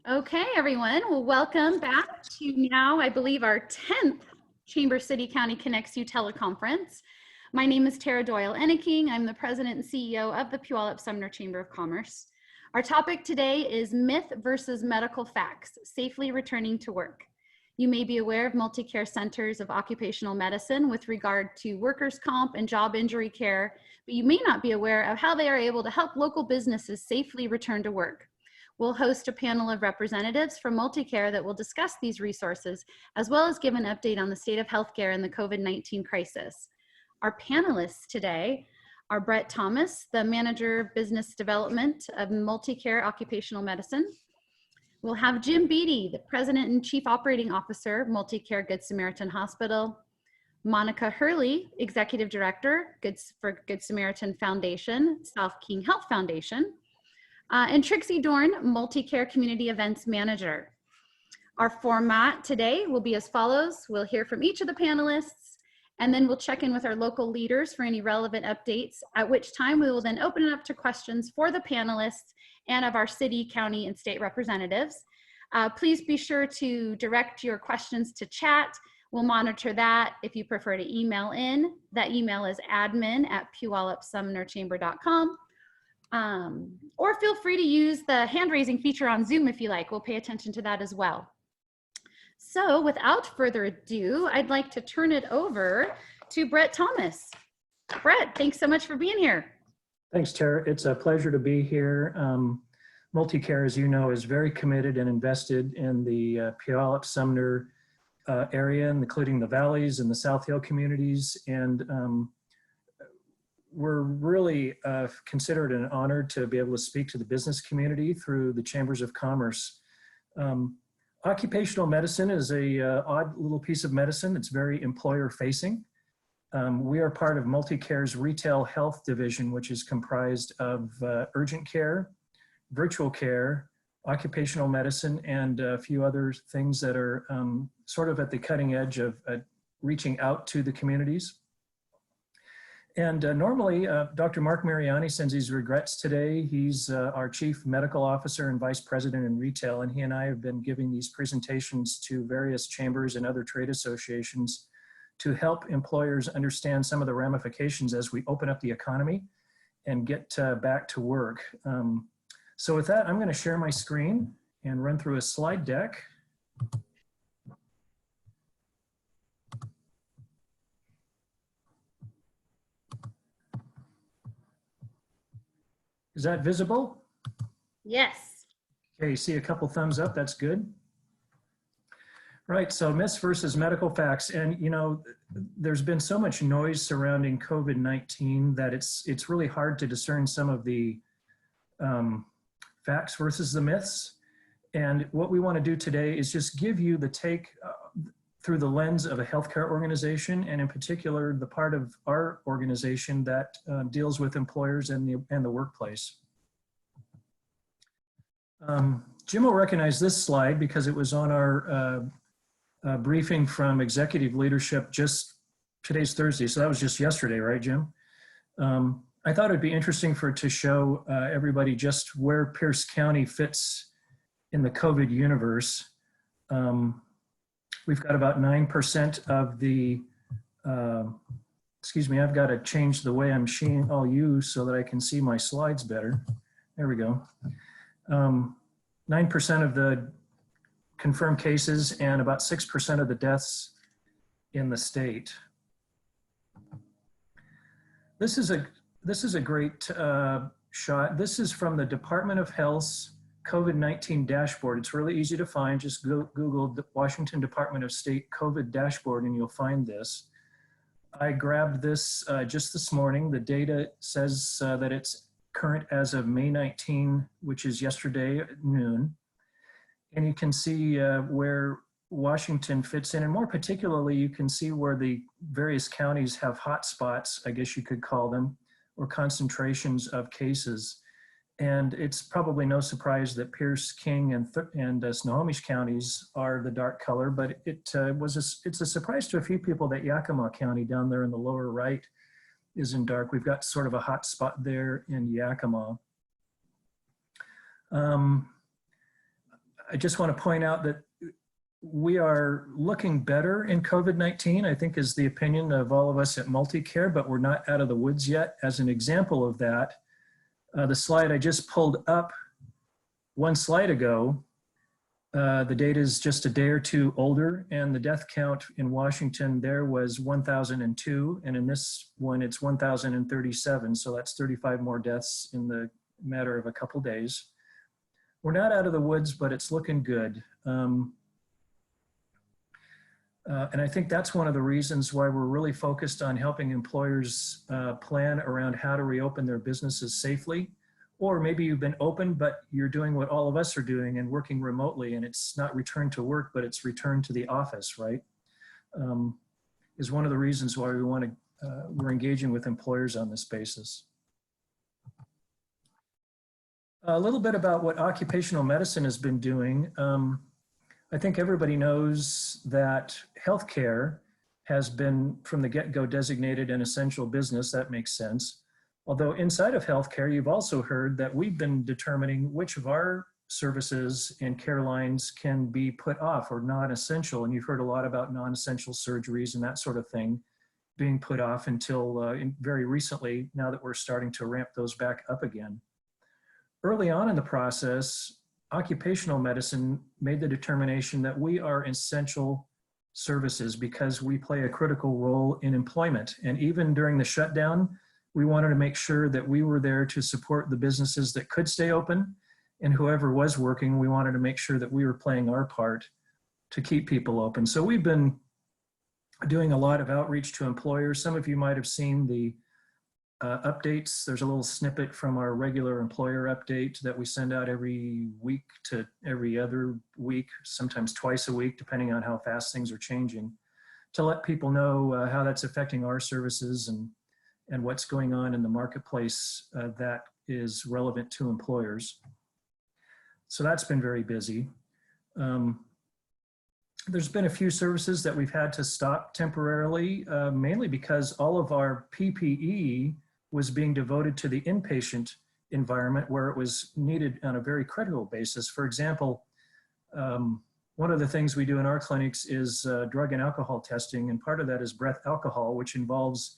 Okay, everyone. Well, welcome back to now, I believe, our 10th Chamber City County Connects You teleconference. My name is Tara Doyle-Enneking. I'm the president and CEO of the Puyallup-Sumner Chamber of Commerce. Our topic today is myth versus medical facts, safely returning to work. You may be aware of MultiCare Centers of Occupational Medicine with regard to workers' comp and job injury care, but you may not be aware of how they are able to help local businesses safely return to work. We'll host a panel of representatives from MultiCare that will discuss these resources, as well as give an update on the state of healthcare in the COVID-19 crisis. Our panelists today are Brett Thomas, the Manager of Business Development of MultiCare Occupational Medicine. We'll have Jim Beatty, the President and Chief Operating Officer, MultiCare Good Samaritan Hospital. Monica Hurley, Executive Director for Good Samaritan Foundation, South King Health Foundation. And Trixy Dorn, MultiCare Community Events Manager. Our format today will be as follows. We'll hear from each of the panelists, and then we'll check in with our local leaders for any relevant updates, at which time we will then open it up to questions for the panelists and of our city, county, and state representatives. Please be sure to direct your questions to chat. We'll monitor that. If you prefer to email in, that email is admin@puyallupsumnerchamber.com. Or feel free to use the hand raising feature on Zoom if you like. We'll pay attention to that as well. So without further ado, I'd like to turn it over to Brett Thomas. Brett, thanks so much for being here. Thanks, Tara. It's a pleasure to be here. MultiCare, as you know, is very committed and invested in the Puyallup-Sumner area, including the valleys and the South Hill communities. And we're really considered an honor to be able to speak to the business community through the Chambers of Commerce. Occupational medicine is a odd little piece of medicine. It's very employer facing. We are part of MultiCare's retail health division, which is comprised of urgent care, virtual care, occupational medicine, and a few other things that are sort of at the cutting edge of reaching out to the communities. And normally, Dr. Mark Mariani sends his regrets today. He's our Chief Medical Officer and Vice President in Retail, and he and I have been giving these presentations to various chambers and other trade associations to help employers understand some of the ramifications as we open up the economy and get back to work. So with that, I'm going to share my screen and run through a slide deck. Is that visible? Yes. Okay, you see a couple thumbs up, that's good. Right, so myths versus medical facts. And you know, there's been so much noise surrounding COVID-19 that it's really hard to discern some of the facts versus the myths. And what we want to do today is just give you the take through the lens of a healthcare organization, and in particular, the part of our organization that deals with employers and the workplace. Jim will recognize this slide because it was on our briefing from executive leadership today's Thursday, so that was just yesterday, right, Jim? I thought it'd be interesting to show everybody just where Pierce County fits in the COVID universe. We've got about 9% of the, excuse me, I've got to change the way I'm seeing all you so that I can see my slides better. There we go. 9% of the confirmed cases and about 6% of the deaths in the state. This is a great shot. This is from the Department of Health's COVID-19 dashboard. It's really easy to find. Just Google the Washington Department of State COVID dashboard and you'll find this. I grabbed this just this morning. The data says that it's current as of May 19, which is yesterday at noon. And you can see where Washington fits in, and more particularly, you can see where the various counties have hot spots, I guess you could call them, or concentrations of cases. And it's probably no surprise that Pierce, King, and Snohomish counties are the dark color, but it's a surprise to a few people that Yakima County down there in the lower right is in dark. We've got sort of a hot spot there in Yakima. I just want to point out that we are looking better in COVID-19, I think is the opinion of all of us at MultiCare, but we're not out of the woods yet. As an example of that, the slide I just pulled up one slide ago, the data is just a day or two older, and the death count in Washington there was 1,002, and in this one it's 1,037, so that's 35 more deaths in the matter of a couple days. We're not out of the woods, but it's looking good. And I think that's one of the reasons why we're really focused on helping employers plan around how to reopen their businesses safely. Or maybe you've been open, but you're doing what all of us are doing and working remotely, and it's not return to work, but it's return to the office, right? Is one of the reasons why we're engaging with employers on this basis. A little bit about what occupational medicine has been doing. I think everybody knows that healthcare has been from the get-go designated an essential business. That makes sense. Although inside of healthcare, you've also heard that we've been determining which of our services and care lines can be put off or non-essential. And you've heard a lot about non-essential surgeries and that sort of thing being put off until very recently, now that we're starting to ramp those back up again. Early on in the process, occupational medicine made the determination that we are essential services because we play a critical role in employment. And even during the shutdown, we wanted to make sure that we were there to support the businesses that could stay open, and whoever was working, we wanted to make sure that we were playing our part to keep people open. So we've been doing a lot of outreach to employers. Some of you might have seen the updates. There's a little snippet from our regular employer update that we send out every week to every other week, sometimes twice a week, depending on how fast things are changing, to let people know how that's affecting our services and what's going on in the marketplace that is relevant to employers. So that's been very busy. There's been a few services that we've had to stop temporarily, mainly because all of our PPE was being devoted to the inpatient environment where it was needed on a very critical basis. For example, one of the things we do in our clinics is drug and alcohol testing, and part of that is breath alcohol, which involves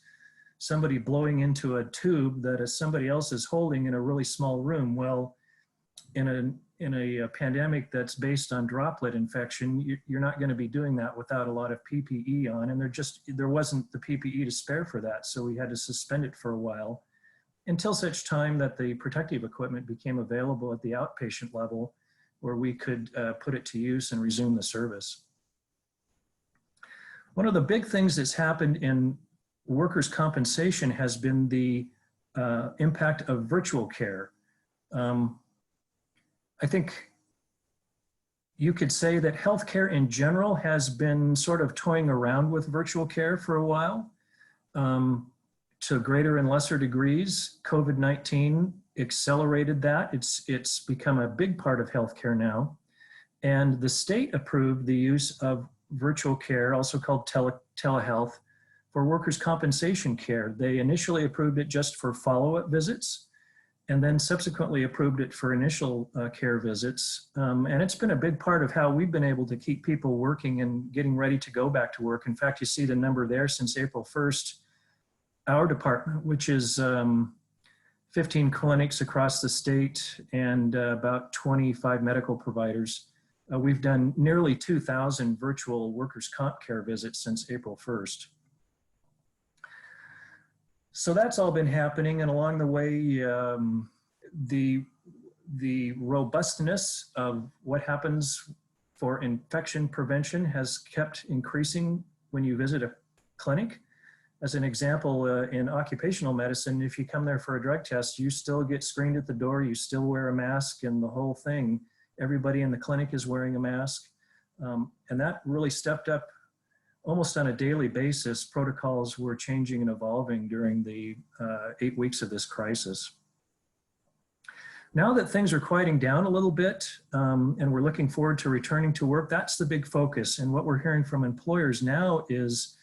somebody blowing into a tube that somebody else is holding in a really small room. Well, in a pandemic that's based on droplet infection, you're not going to be doing that without a lot of PPE on, and there wasn't the PPE to spare for that, so we had to suspend it for a while until such time that the protective equipment became available at the outpatient level where we could put it to use and resume the service. One of the big things that's happened in workers' compensation has been the impact of virtual care. I think you could say that healthcare in general has been sort of toying around with virtual care for a while to greater and lesser degrees. COVID-19 accelerated that. It's become a big part of healthcare now. And the state approved the use of virtual care, also called telehealth, for workers' compensation care. They initially approved it just for follow-up visits, and then subsequently approved it for initial care visits. And it's been a big part of how we've been able to keep people working and getting ready to go back to work. In fact, you see the number there since April 1st, our department, which is 15 clinics across the state and about 25 medical providers. We've done nearly 2,000 virtual workers' comp care visits since April 1st. So that's all been happening, and along the way, the robustness of what happens for infection prevention has kept increasing when you visit a clinic. As an example, in occupational medicine, if you come there for a drug test, you still get screened at the door, you still wear a mask, and the whole thing. Everybody in the clinic is wearing a mask, and that really stepped up. Almost on a daily basis, protocols were changing and evolving during the 8 weeks of this crisis. Now that things are quieting down a little bit and we're looking forward to returning to work, that's the big focus. And what we're hearing from employers now is,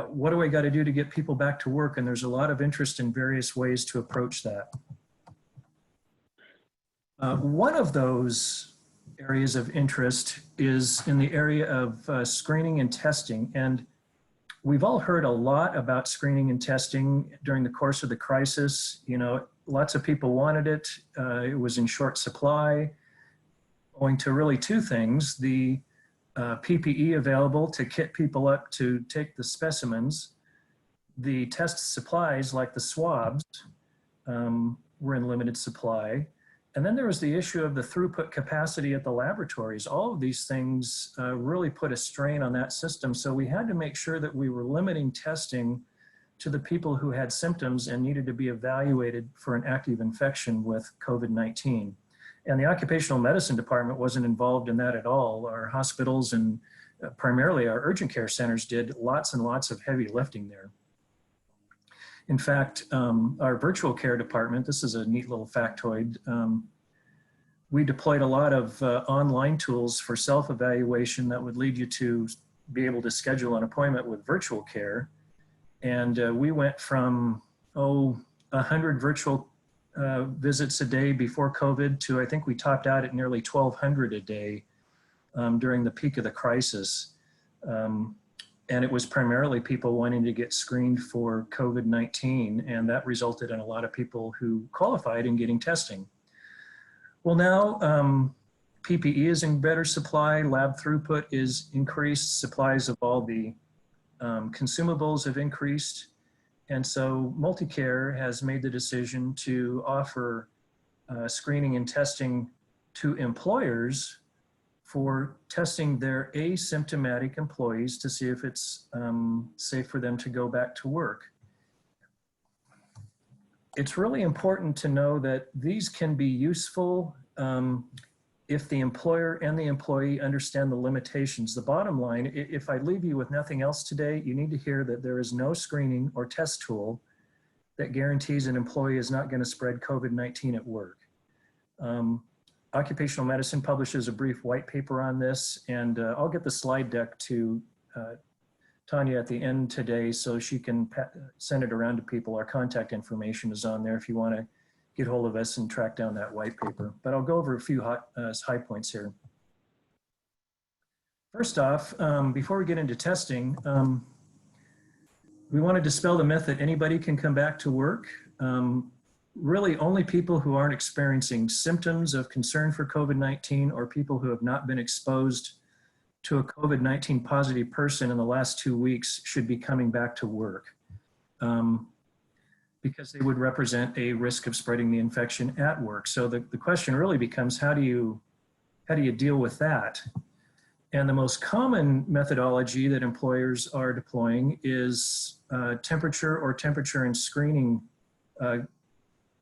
what do I got to do to get people back to work? And there's a lot of interest in various ways to approach that. One of those areas of interest is in the area of screening and testing. And we've all heard a lot about screening and testing during the course of the crisis. You know, lots of people wanted it. It was in short supply, owing to really two things: the PPE available to kit people up to take the specimens, the test supplies like the swabs were in limited supply. And then there was the issue of the throughput capacity at the laboratories. All of these things really put a strain on that system. So we had to make sure that we were limiting testing to the people who had symptoms and needed to be evaluated for an active infection with COVID-19. And the occupational medicine department wasn't involved in that at all. Our hospitals and primarily our urgent care centers did lots and lots of heavy lifting there. In fact, our virtual care department, this is a neat little factoid, we deployed a lot of online tools for self-evaluation that would lead you to be able to schedule an appointment with virtual care. And we went from, 100 virtual visits a day before COVID to, I think we topped out at nearly 1,200 a day during the peak of the crisis. And it was primarily people wanting to get screened for COVID-19, and that resulted in a lot of people who qualified in getting testing. Well, now PPE is in better supply, lab throughput is increased, supplies of all the consumables have increased, and so MultiCare has made the decision to offer screening and testing to employers for testing their asymptomatic employees to see if it's safe for them to go back to work. It's really important to know that these can be useful if the employer and the employee understand the limitations. The bottom line, if I leave you with nothing else today, you need to hear that there is no screening or test tool that guarantees an employee is not going to spread COVID-19 at work. Occupational medicine publishes a brief white paper on this, and I'll get the slide deck to Tanya at the end today so she can send it around to people. Our contact information is on there if you want to get hold of us and track down that white paper. But I'll go over a few high points here. First off, before we get into testing, we want to dispel the myth that anybody can come back to work. Really only people who aren't experiencing symptoms of concern for COVID-19 or people who have not been exposed to a COVID-19 positive person in the last 2 weeks should be coming back to work because they would represent a risk of spreading the infection at work. So the question really becomes, how do you deal with that? And the most common methodology that employers are deploying is temperature or temperature and screening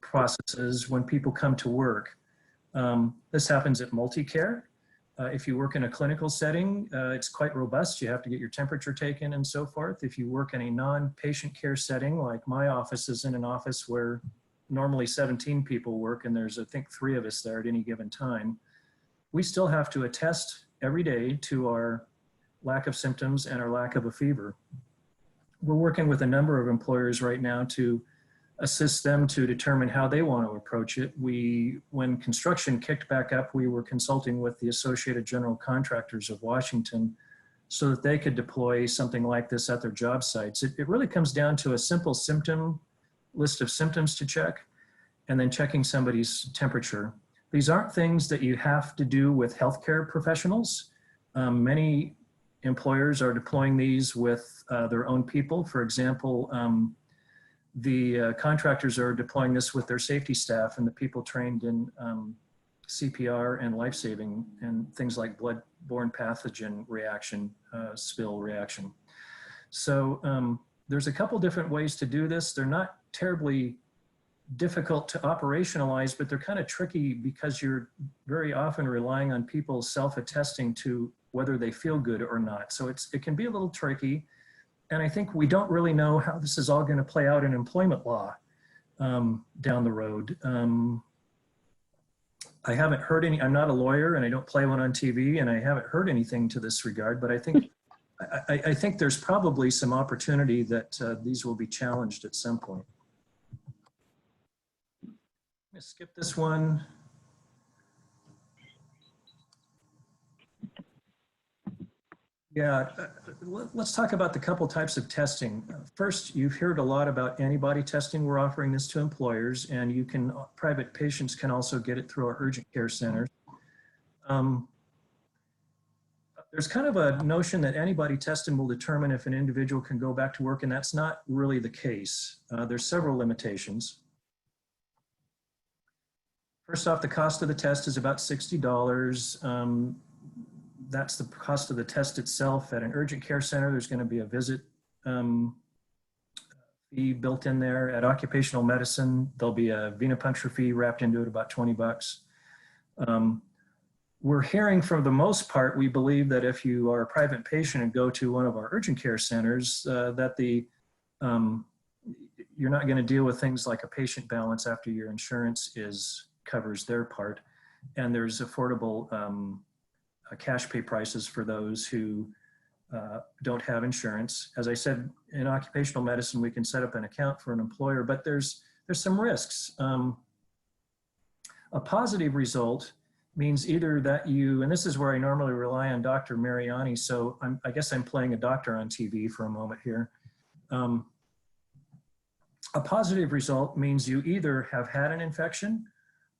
processes when people come to work. This happens at MultiCare. If you work in a clinical setting, it's quite robust. You have to get your temperature taken and so forth. If you work in a non-patient care setting, like my office is in an office where normally 17 people work and there's, I think, 3 of us there at any given time, we still have to attest every day to our lack of symptoms and our lack of a fever. We're working with a number of employers right now to assist them to determine how they want to approach it. When construction kicked back up, we were consulting with the Associated General Contractors of Washington so that they could deploy something like this at their job sites. It really comes down to a simple list of symptoms to check, and then checking somebody's temperature. These aren't things that you have to do with healthcare professionals. Many employers are deploying these with their own people. For example, the contractors are deploying this with their safety staff and the people trained in CPR and life-saving and things like blood-borne pathogen reaction, spill reaction. So there's a couple different ways to do this. They're not terribly difficult to operationalize, but they're kind of tricky because you're very often relying on people self-attesting to whether they feel good or not. So it can be a little tricky. And I think we don't really know how this is all going to play out in employment law down the road. I haven't heard any, I'm not a lawyer and I don't play one on TV, and I haven't heard anything to this regard, but I think, I think there's probably some opportunity that these will be challenged at some point. I'm going to skip this one. Yeah, let's talk about the couple types of testing. First, you've heard a lot about antibody testing. We're offering this to employers, and private patients can also get it through our urgent care centers. There's kind of a notion that antibody testing will determine if an individual can go back to work, and that's not really the case. There's several limitations. First off, the cost of the test is about $60. That's the cost of the test itself. At an urgent care center, there's going to be a visit fee built in there. At occupational medicine, there'll be a venipuncture fee wrapped into it, about 20 bucks. We're hearing, for the most part, we believe that if you are a private patient and go to one of our urgent care centers, that you're not going to deal with things like a patient balance after your insurance covers their part, and there's affordable cash pay prices for those who don't have insurance. As I said, in occupational medicine, we can set up an account for an employer, but there's some risks. A positive result means either that and this is where I normally rely on Dr. Mariani, so I guess I'm playing a doctor on TV for a moment here. A positive result means you either have had an infection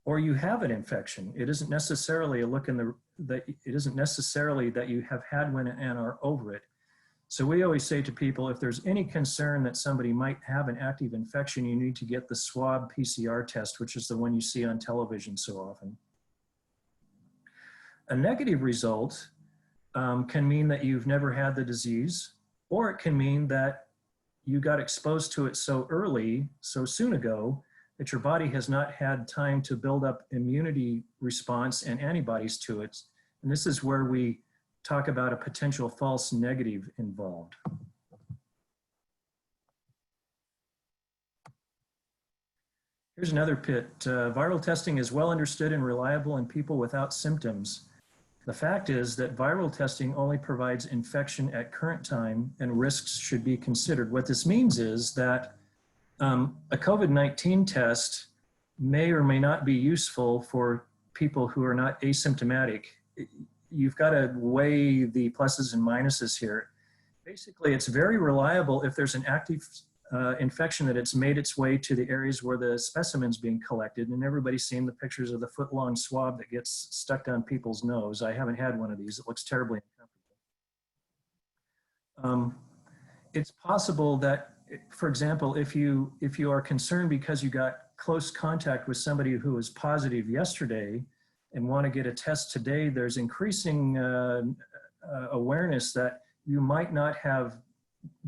or you have an infection. It isn't necessarily it isn't necessarily that you have had one and are over it. So we always say to people, if there's any concern that somebody might have an active infection, you need to get the swab PCR test, which is the one you see on television so often. A negative result can mean that you've never had the disease, or it can mean that you got exposed to it so early, so soon ago, that your body has not had time to build up immunity response and antibodies to it. And this is where we talk about a potential false negative involved. Here's another pit. Viral testing is well understood and reliable in people without symptoms. The fact is that viral testing only provides infection at current time, and risks should be considered. What this means is that a COVID-19 test may or may not be useful for people who are not asymptomatic. You've got to weigh the pluses and minuses here. Basically, it's very reliable if there's an active infection that it's made its way to the areas where the specimen's being collected, and everybody's seen the pictures of the foot-long swab that gets stuck down people's nose. I haven't had one of these. It looks terribly uncomfortable. It's possible that, for example, if you are concerned because you got close contact with somebody who was positive yesterday and want to get a test today, there's increasing awareness that you might not have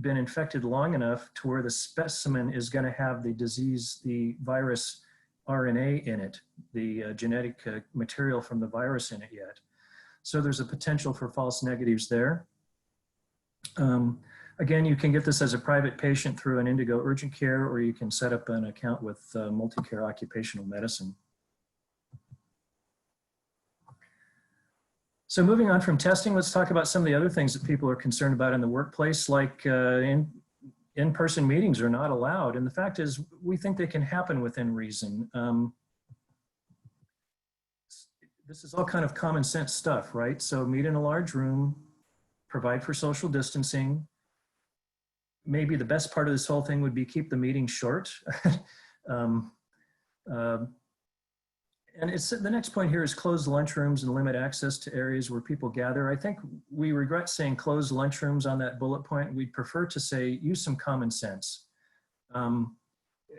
been infected long enough to where the specimen is going to have the disease, the virus RNA in it, the genetic material from the virus in it yet. So there's a potential for false negatives there. Again, you can get this as a private patient through an Indigo Urgent Care, or you can set up an account with MultiCare Occupational Medicine. So moving on from testing, let's talk about some of the other things that people are concerned about in the workplace, like in-person meetings are not allowed. And the fact is, we think they can happen within reason. This is all kind of common sense stuff, right? So meet in a large room, provide for social distancing. Maybe the best part of this whole thing would be keep the meeting short. And the next point here is close lunchrooms and limit access to areas where people gather. I think we regret saying close lunchrooms on that bullet point. We'd prefer to say use some common sense.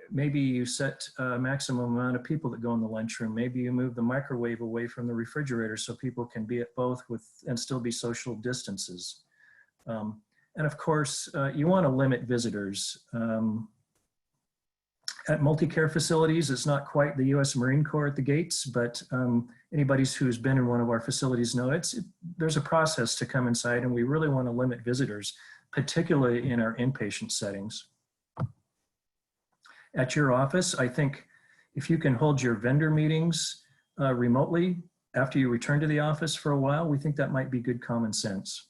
Maybe you set a maximum amount of people that go in the lunchroom. Maybe you move the microwave away from the refrigerator so people can be at both and still be social distances. And of course, you want to limit visitors. At MultiCare facilities, it's not quite the U.S. Marine Corps at the gates, but anybody who's been in one of our facilities know there's a process to come inside, and we really want to limit visitors, particularly in our inpatient settings. At your office, I think if you can hold your vendor meetings remotely after you return to the office for a while, we think that might be good common sense.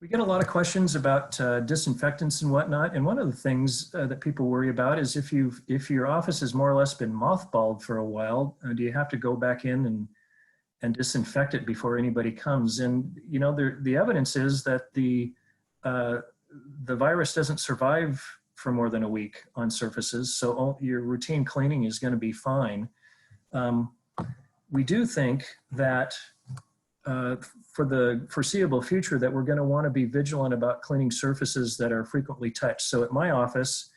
We get a lot of questions about disinfectants and whatnot, and one of the things that people worry about is if your office has more or less been mothballed for a while, do you have to go back in and disinfect it before anybody comes. And you know, the evidence is that the virus doesn't survive for more than a week on surfaces, so your routine cleaning is going to be fine. We do think that for the foreseeable future that we're going to want to be vigilant about cleaning surfaces that are frequently touched. So at my office,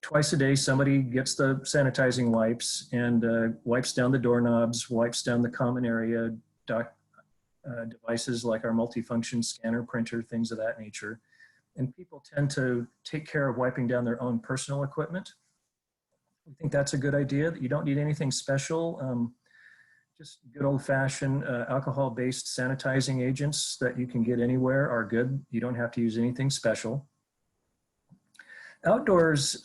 twice a day, somebody gets the sanitizing wipes and wipes down the doorknobs, wipes down the common area, devices like our multifunction scanner, printer, things of that nature. And people tend to take care of wiping down their own personal equipment. We think that's a good idea. You don't need anything special. Just good old-fashioned alcohol-based sanitizing agents that you can get anywhere are good. You don't have to use anything special. Outdoors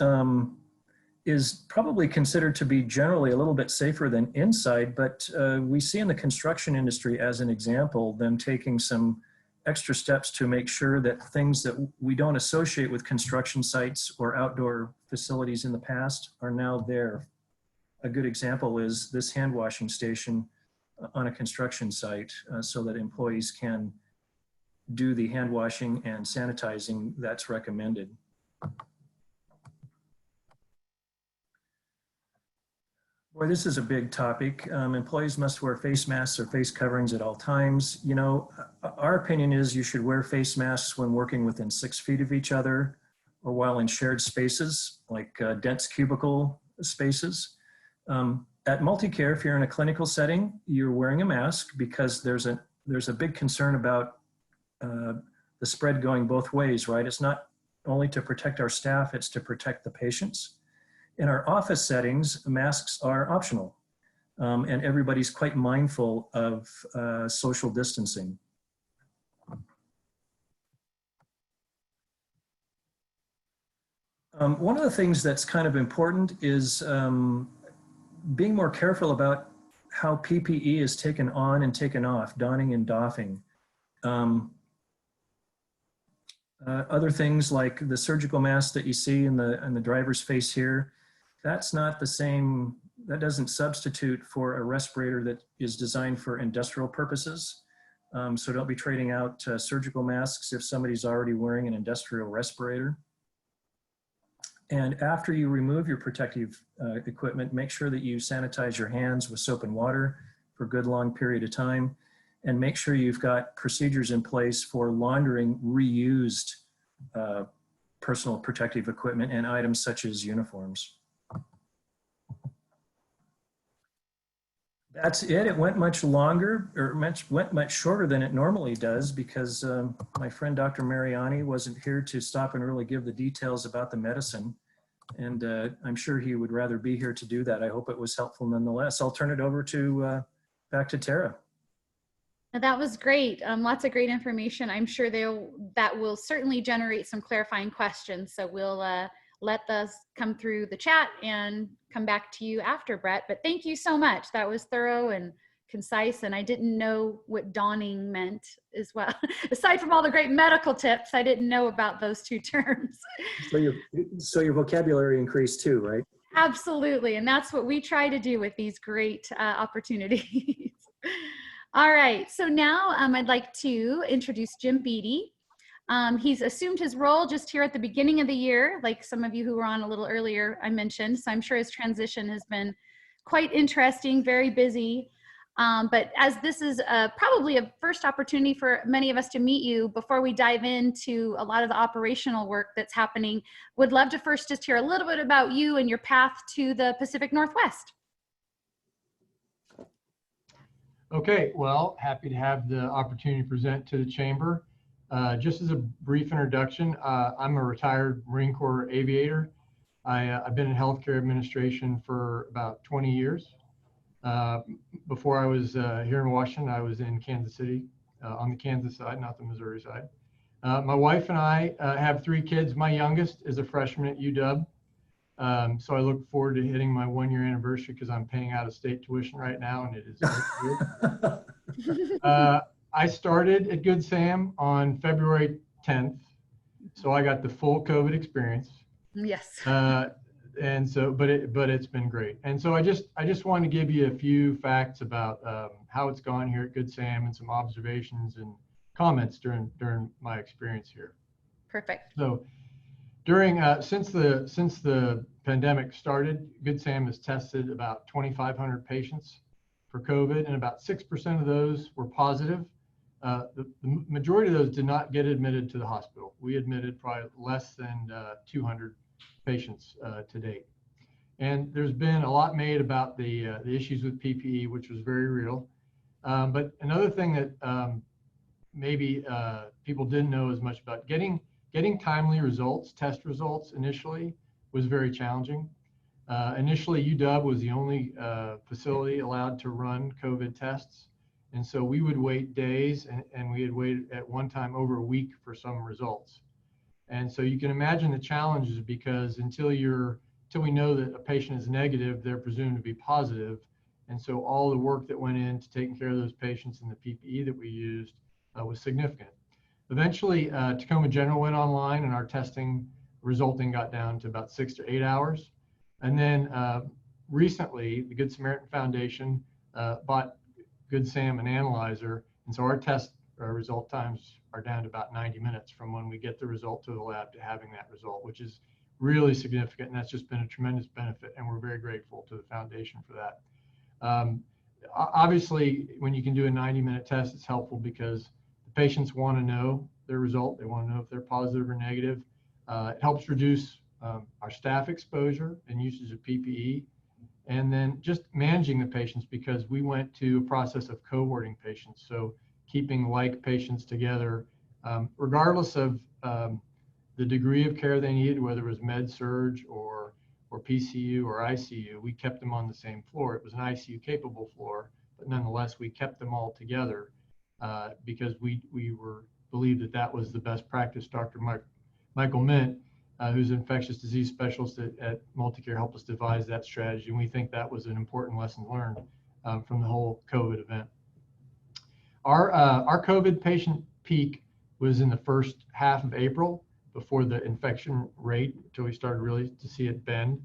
is probably considered to be generally a little bit safer than inside, but we see in the construction industry, as an example, them taking some extra steps to make sure that things that we don't associate with construction sites or outdoor facilities in the past are now there. A good example is this hand washing station on a construction site so that employees can do the hand washing and sanitizing that's recommended. Boy, this is a big topic. Employees must wear face masks or face coverings at all times. You know, our opinion is you should wear face masks when working within 6 feet of each other or while in shared spaces like dense cubicle spaces. At MultiCare, if you're in a clinical setting, you're wearing a mask because there's a big concern about the spread going both ways, right? It's not only to protect our staff, it's to protect the patients. In our office settings, masks are optional, and everybody's quite mindful of social distancing. One of the things that's kind of important is being more careful about how PPE is taken on and taken off, donning and doffing. Other things like the surgical mask that you see in the driver's face here, that's not the same, that doesn't substitute for a respirator that is designed for industrial purposes. So don't be trading out surgical masks if somebody's already wearing an industrial respirator. And after you remove your protective equipment, make sure that you sanitize your hands with soap and water for a good long period of time. And make sure you've got procedures in place for laundering reused personal protective equipment and items such as uniforms. That's it. It went much longer, or went much shorter than it normally does because my friend Dr. Mariani wasn't here to stop and really give the details about the medicine. And I'm sure he would rather be here to do that. I hope it was helpful nonetheless. I'll turn it over to back to Tara. That was great. Lots of great information. I'm sure that will certainly generate some clarifying questions. So we'll let those come through the chat and come back to you after, Brett. But thank you so much. That was thorough and concise, and I didn't know what donning meant as well. Aside from all the great medical tips, I didn't know about those two terms. So your vocabulary increased too, right? Absolutely, and that's what we try to do with these great opportunities. All right, so now I'd like to introduce Jim Beatty. He's assumed his role just here at the beginning of the year, like some of you who were on a little earlier I mentioned, so I'm sure his transition has been quite interesting, very busy. But as this is probably a first opportunity for many of us to meet you, before we dive into a lot of the operational work that's happening, would love to first just hear a little bit about you and your path to the Pacific Northwest. Okay, well, happy to have the opportunity to present to the Chamber. Just as a brief introduction, I'm a retired Marine Corps aviator. I've been in healthcare administration for about 20 years. Before I was here in Washington, I was in Kansas City, on the Kansas side, not the Missouri side. My wife and I have 3 kids. My youngest is a freshman at UW. So I look forward to hitting my 1-year anniversary because I'm paying out of state tuition right now, and it is good. I started at Good Sam on February 10th, so I got the full COVID experience. Yes. And so, but it's been great. And so I just wanted to give you a few facts about how it's gone here at Good Sam and some observations and comments during my experience here. Perfect. So during since the pandemic started, Good Sam has tested about 2,500 patients for COVID, and about 6% of those were positive. The majority of those did not get admitted to the hospital. We admitted probably less than 200 patients to date. And there's been a lot made about the issues with PPE, which was very real. But another thing that maybe people didn't know as much about, getting timely results, test results initially was very challenging. Initially, UW was the only facility allowed to run COVID tests. And so we would wait days, and we had waited at one time over a week for some results. And so you can imagine the challenges, because until we know that a patient is negative, they're presumed to be positive. And so all the work that went into taking care of those patients and the PPE that we used was significant. Eventually, Tacoma General went online, and our testing resulting got down to about 6 to 8 hours. And then recently, the Good Samaritan Foundation bought Good Sam an analyzer, and so our test result times are down to about 90 minutes from when we get the result to the lab to having that result, which is really significant, and that's just been a tremendous benefit, and we're very grateful to the foundation for that. Obviously, when you can do a 90-minute test, it's helpful because the patients want to know their result. They want to know if they're positive or negative. It helps reduce our staff exposure and usage of PPE. And then just managing the patients, because we went to a process of cohorting patients. So keeping like patients together, regardless of the degree of care they needed, whether it was med surg or PCU or ICU, we kept them on the same floor. It was an ICU capable floor, but nonetheless, we kept them all together because we believed that was the best practice. Dr. Michael Mint, who's an infectious disease specialist at MultiCare, helped us devise that strategy. And we think that was an important lesson learned from the whole COVID event. Our COVID patient peak was in the first half of April, before the infection rate, until we started really to see it bend.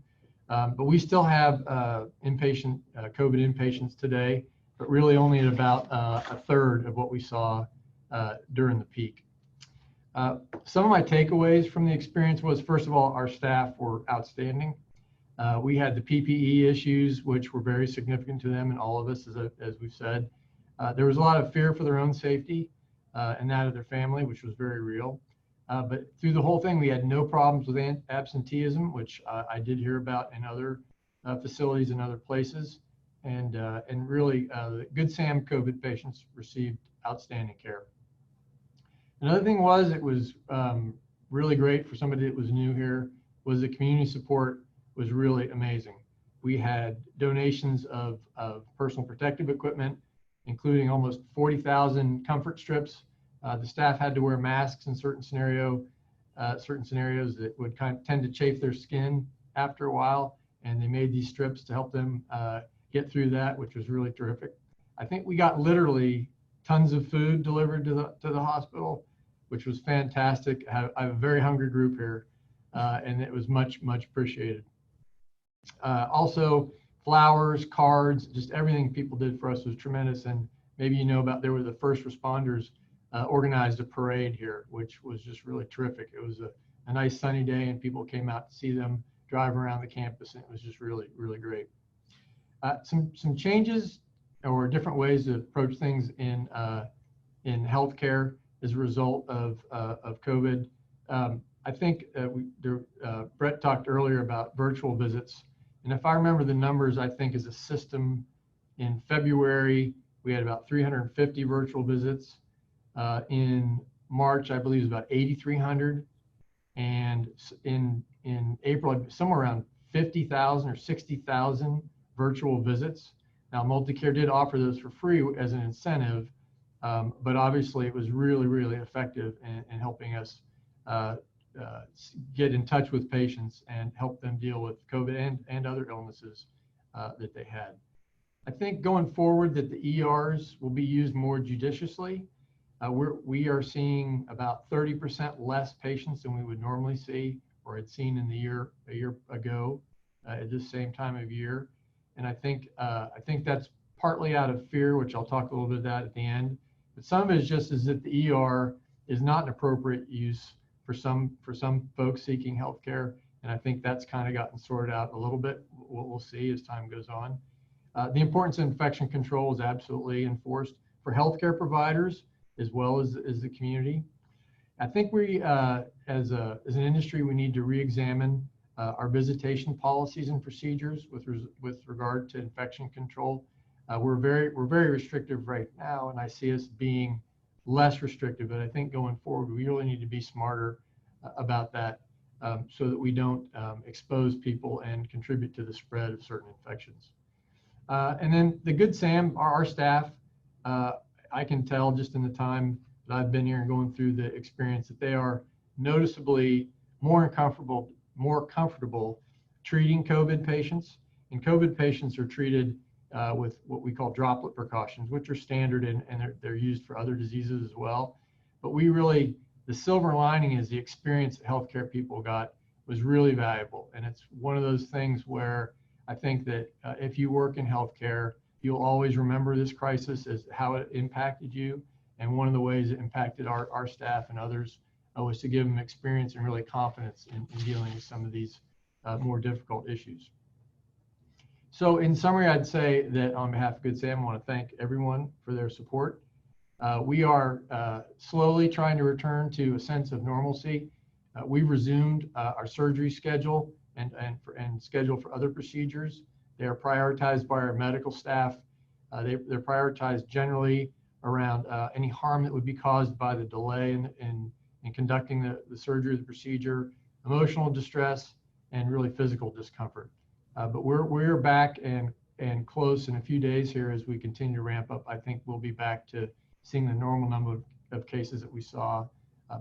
But we still have COVID inpatients today, but really only at about a third of what we saw during the peak. Some of my takeaways from the experience was, first of all, our staff were outstanding. We had the PPE issues, which were very significant to them and all of us, as we've said. There was a lot of fear for their own safety and that of their family, which was very real. But through the whole thing, we had no problems with absenteeism, which I did hear about in other facilities and other places. And really, the Good Sam COVID patients received outstanding care. Another thing was, it was really great for somebody that was new here, was the community support was really amazing. We had donations of personal protective equipment, including almost 40,000 comfort strips. The staff had to wear masks in certain scenarios that would tend to chafe their skin after a while, and they made these strips to help them get through that, which was really terrific. I think we got literally tons of food delivered to the hospital, which was fantastic. I have a very hungry group here, and it was much, much appreciated. Also, flowers, cards, just everything people did for us was tremendous. And maybe you know about, there were the first responders organized a parade here, which was just really terrific. It was a nice sunny day, and people came out to see them drive around the campus, and it was just really, really great. Some changes or different ways to approach things in healthcare as a result of COVID. I think Brett talked earlier about virtual visits. And if I remember the numbers, I think as a system in February, we had about 350 virtual visits. In March, I believe it was about 8,300. And in April, somewhere around 50,000 or 60,000 virtual visits. Now, MultiCare did offer those for free as an incentive, but obviously it was really, really effective in helping us get in touch with patients and help them deal with COVID and other illnesses that they had. I think going forward that the ERs will be used more judiciously. We are seeing about 30% less patients than we would normally see or had seen in a year ago. at this same time of year. And I think that's partly out of fear, which I'll talk a little bit about at the end. But some of it is just as if the ER is not an appropriate use for some folks seeking healthcare. And I think that's kind of gotten sorted out a little bit. We'll see as time goes on. The importance of infection control is absolutely enforced for healthcare providers as well as the community. I think we, as an industry, we need to re-examine our visitation policies and procedures with regard to infection control. We're very restrictive right now, and I see us being less restrictive. But I think going forward, we really need to be smarter about that, so that we don't expose people and contribute to the spread of certain infections. And then the Good Sam, our staff, I can tell just in the time that I've been here and going through the experience that they are noticeably more comfortable treating COVID patients. And COVID patients are treated with what we call droplet precautions, which are standard and they're used for other diseases as well. But the silver lining is the experience that healthcare people got was really valuable. And it's one of those things where I think that if you work in healthcare, you'll always remember this crisis as how it impacted you. And one of the ways it impacted our staff and others was to give them experience and really confidence in dealing with some of these more difficult issues. So in summary, I'd say that on behalf of Good Sam, I want to thank everyone for their support. We are slowly trying to return to a sense of normalcy. We've resumed our surgery schedule and schedule for other procedures. They are prioritized by our medical staff. They're prioritized generally around any harm that would be caused by the delay in conducting the surgery or the procedure, emotional distress, and really physical discomfort. But we're back and close in a few days here as we continue to ramp up. I think we'll be back to seeing the normal number of cases that we saw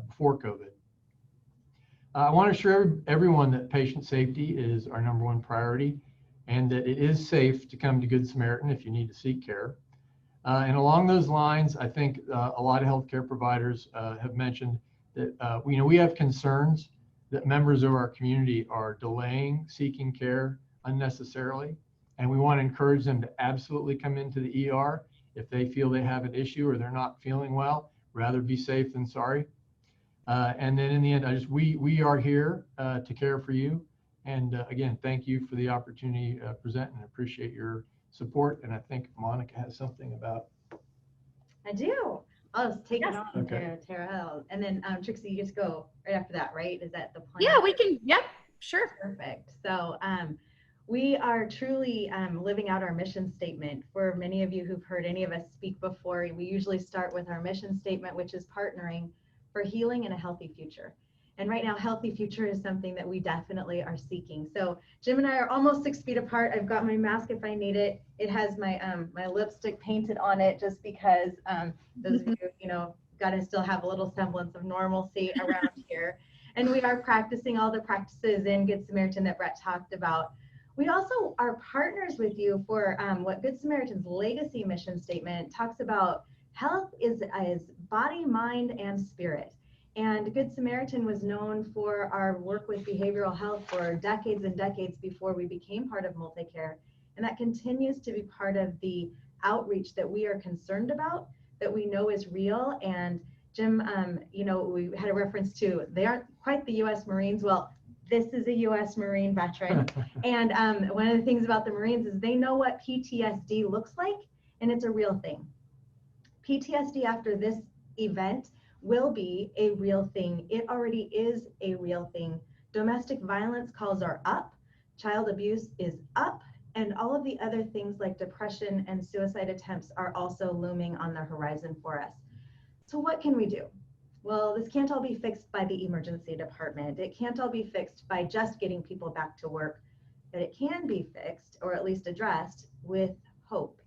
before COVID. I want to assure everyone that patient safety is our #1 priority and that it is safe to come to Good Samaritan if you need to seek care. And along those lines, I think a lot of healthcare providers have mentioned that we have concerns that members of our community are delaying seeking care unnecessarily. And we want to encourage them to absolutely come into the ER if they feel they have an issue or they're not feeling well. Rather be safe than sorry. And then in the end, we are here to care for you. And again, thank you for the opportunity to present and appreciate your support. And I think Monica has something about. I do. I'll just take it on, Okay. Tara. And then Trixie, you just go right after that, right? Is that the plan? Yeah, we can. Yep, sure. Perfect. So we are truly living out our mission statement. For many of you who've heard any of us speak before, we usually start with our mission statement, which is partnering for healing and a healthy future. And right now, healthy future is something that we definitely are seeking. So Jim and I are almost 6 feet apart. I've got my mask if I need it. It has my my lipstick painted on it just because those of you, got to still have a little semblance of normalcy around here. And we are practicing all the practices in Good Samaritan that Brett talked about. We also are partners with you for what Good Samaritan's legacy mission statement talks about. Health is body, mind, and spirit. And Good Samaritan was known for our work with behavioral health for decades and decades before we became part of MultiCare. And that continues to be part of the outreach that we are concerned about, that we know is real. And Jim, we had a reference to, they aren't quite the U.S. Marines. Well, this is a U.S. Marine veteran. And one of the things about the Marines is they know what PTSD looks like, and it's a real thing. PTSD after this event will be a real thing. It already is a real thing. Domestic violence calls are up, child abuse is up, and all of the other things like depression and suicide attempts are also looming on the horizon for us. So what can we do? Well, this can't all be fixed by the emergency department. It can't all be fixed by just getting people back to work, but it can be fixed, or at least addressed, with hope.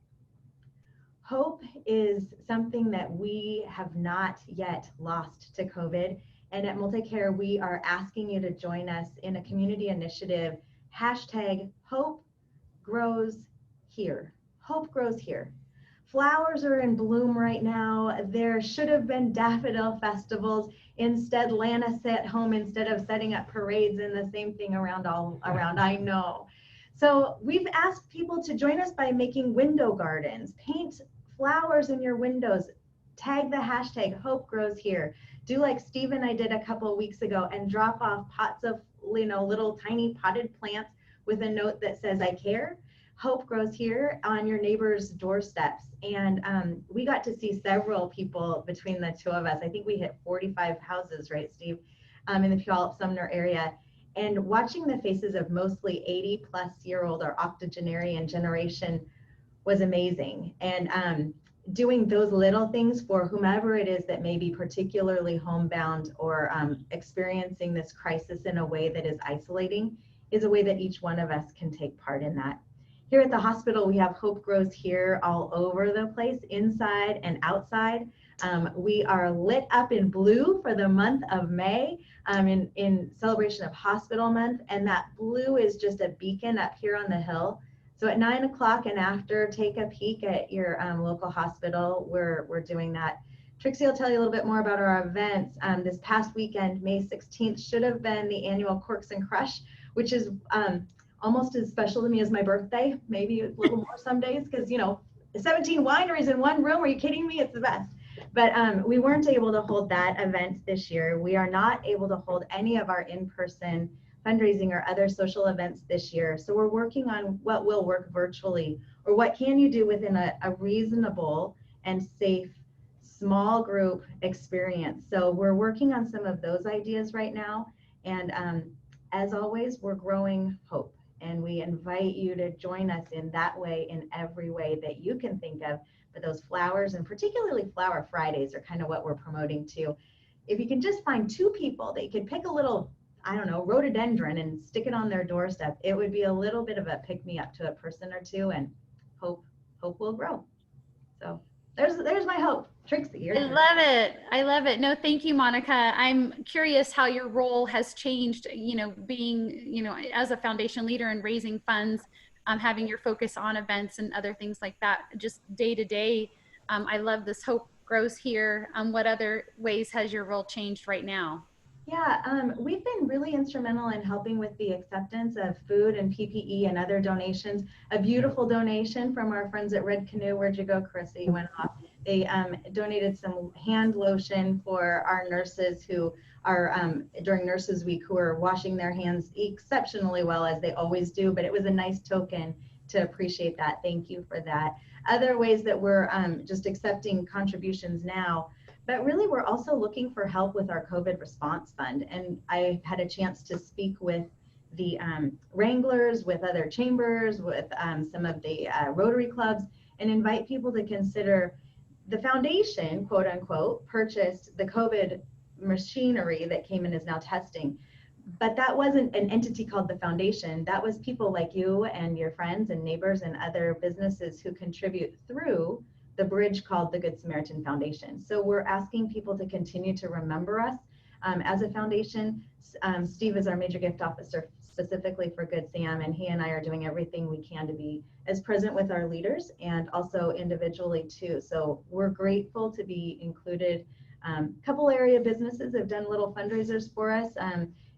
Hope is something that we have not yet lost to COVID. And at MultiCare, we are asking you to join us in a community initiative, #Hope Grows Here. Hope grows here. Flowers are in bloom right now. There should have been daffodil festivals. Instead, Lana sat home instead of setting up parades and the same thing around, I know. So we've asked people to join us by making window gardens, paint flowers in your windows, tag the hashtag Hope Grows Here. Do like Steve and I did a couple of weeks ago and drop off pots of, little tiny potted plants with a note that says, I care. Hope Grows Here on your neighbor's doorsteps. And we got to see several people between the two of us. I think we hit 45 houses, right, Steve, in the Puyallup-Sumner area. And watching the faces of mostly 80-plus-year-old or octogenarian generation was amazing. And doing those little things for whomever it is that may be particularly homebound or experiencing this crisis in a way that is isolating is a way that each one of us can take part in that. Here at the hospital, we have Hope Grows Here all over the place, inside and outside. We are lit up in blue for the month of May in celebration of Hospital Month. And that blue is just a beacon up here on the hill. So at 9 o'clock and after, take a peek at your local hospital. We're doing that. Trixie will tell you a little bit more about our events. This past weekend, May 16th, should have been the annual Corks and Crush, which is almost as special to me as my birthday, maybe a little more some days, because 17 wineries in one room. Are you kidding me? It's the best. But we weren't able to hold that event this year. We are not able to hold any of our in-person fundraising or other social events this year. So we're working on what will work virtually, or what can you do within a reasonable and safe small group experience. So we're working on some of those ideas right now. And as always, we're growing hope. And we invite you to join us in that way, in every way that you can think of. But those flowers, and particularly Flower Fridays, are kind of what we're promoting too. If you can just find two people that you could pick a little, rhododendron and stick it on their doorstep, it would be a little bit of a pick-me-up to a person or two, and hope will grow. So there's my hope. Trixie, I love it. I love it. No, thank you, Monica. I'm curious how your role has changed, being, as a foundation leader and raising funds, having your focus on events and other things like that, just day to day. I love this Hope Grows Here. What other ways has your role changed right now? Yeah, we've been really instrumental in helping with the acceptance of food and PPE and other donations. A beautiful donation from our friends at Red Canoe. Where'd you go, Carissa? You went off. They donated some hand lotion for our nurses who are, during Nurses Week, who are washing their hands exceptionally well, as they always do, but it was a nice token to appreciate that. Thank you for that. Other ways that we're just accepting contributions now, but really we're also looking for help with our COVID response fund. And I had a chance to speak with the Wranglers, with other chambers, with some of the Rotary clubs, and invite people to consider. The foundation, quote unquote, purchased the COVID machinery that came in, is now testing. But that wasn't an entity called the foundation. That was people like you and your friends and neighbors and other businesses who contribute through the bridge called the Good Samaritan Foundation. So we're asking people to continue to remember us as a foundation. Steve is our major gift officer specifically for Good Sam, and he and I are doing everything we can to be as present with our leaders and also individually too. So we're grateful to be included. A couple area businesses have done little fundraisers for us.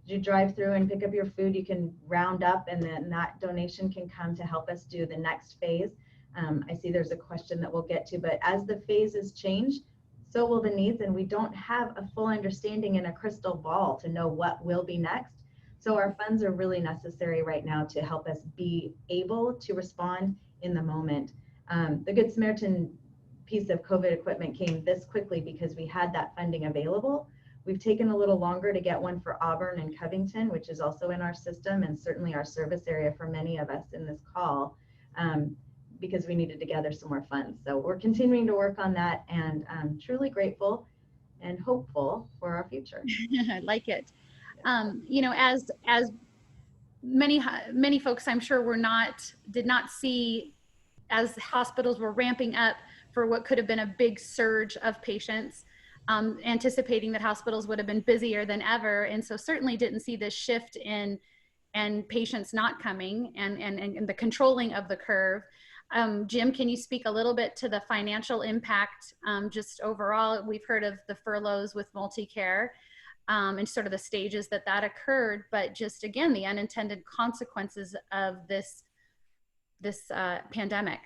You drive through and pick up your food, you can round up, and then that donation can come to help us do the next phase. I see there's a question that we'll get to, but as the phases change, so will the needs, and we don't have a full understanding in a crystal ball to know what will be next. So our funds are really necessary right now to help us be able to respond in the moment. The Good Samaritan piece of COVID equipment came this quickly because we had that funding available. We've taken a little longer to get one for Auburn and Covington, which is also in our system and certainly our service area for many of us in this call, because we needed to gather some more funds. So we're continuing to work on that, and I'm truly grateful and hopeful for our future. I like it. As many folks, I'm sure, did not see, as hospitals were ramping up for what could have been a big surge of patients, anticipating that hospitals would have been busier than ever, and so certainly didn't see this shift in patients not coming and the controlling of the curve. Jim, can you speak a little bit to the financial impact, just overall? We've heard of the furloughs with MultiCare, and sort of the stages that occurred, but just again, the unintended consequences of this this pandemic?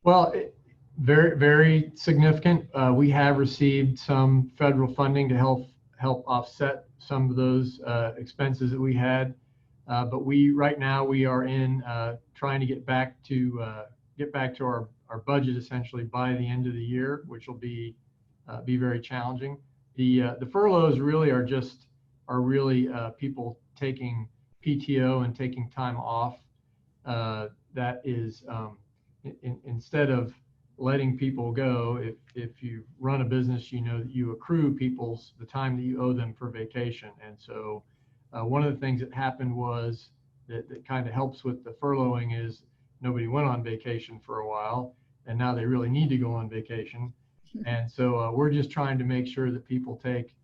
Well, very, very significant. We have received some federal funding to help offset some of those expenses that we had. But right now we are in trying to get back to our budget essentially by the end of the year, which will be very challenging. The furloughs really are people taking PTO and taking time off. That is instead of letting people go, if you run a business, you know that you accrue the time that you owe them for vacation. And so one of the things that happened was that kind of helps with the furloughing is nobody went on vacation for a while, and now they really need to go on vacation. And so we're just trying to make sure that people take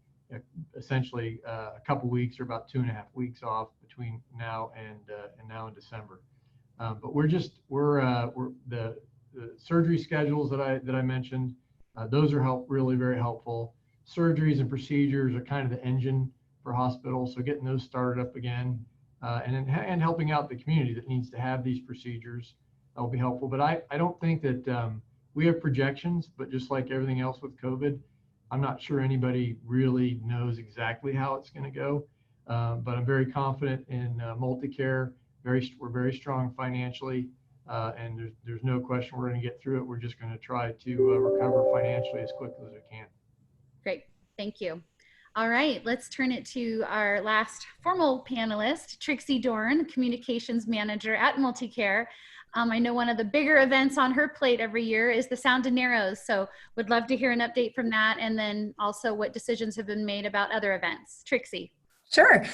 essentially a couple weeks or about 2.5 weeks off between now and now in December. But the surgery schedules that I mentioned, those are really very helpful. Surgeries and procedures are kind of the engine for hospitals, so getting those started up again, and helping out the community that needs to have these procedures will be helpful. But I don't think that we have projections, but just like everything else with COVID, I'm not sure anybody really knows exactly how it's going to go. But I'm very confident in MultiCare. We're very strong financially, and there's no question we're going to get through it. We're just going to try to recover financially as quickly as we can. Great, thank you. All right, let's turn it to our last formal panelist, Trixy Dorn, Communications Manager at MultiCare. I know one of the bigger events on her plate every year is the Sound and Narrows, so would love to hear an update from that, and then also what decisions have been made about other events. Trixy. Sure.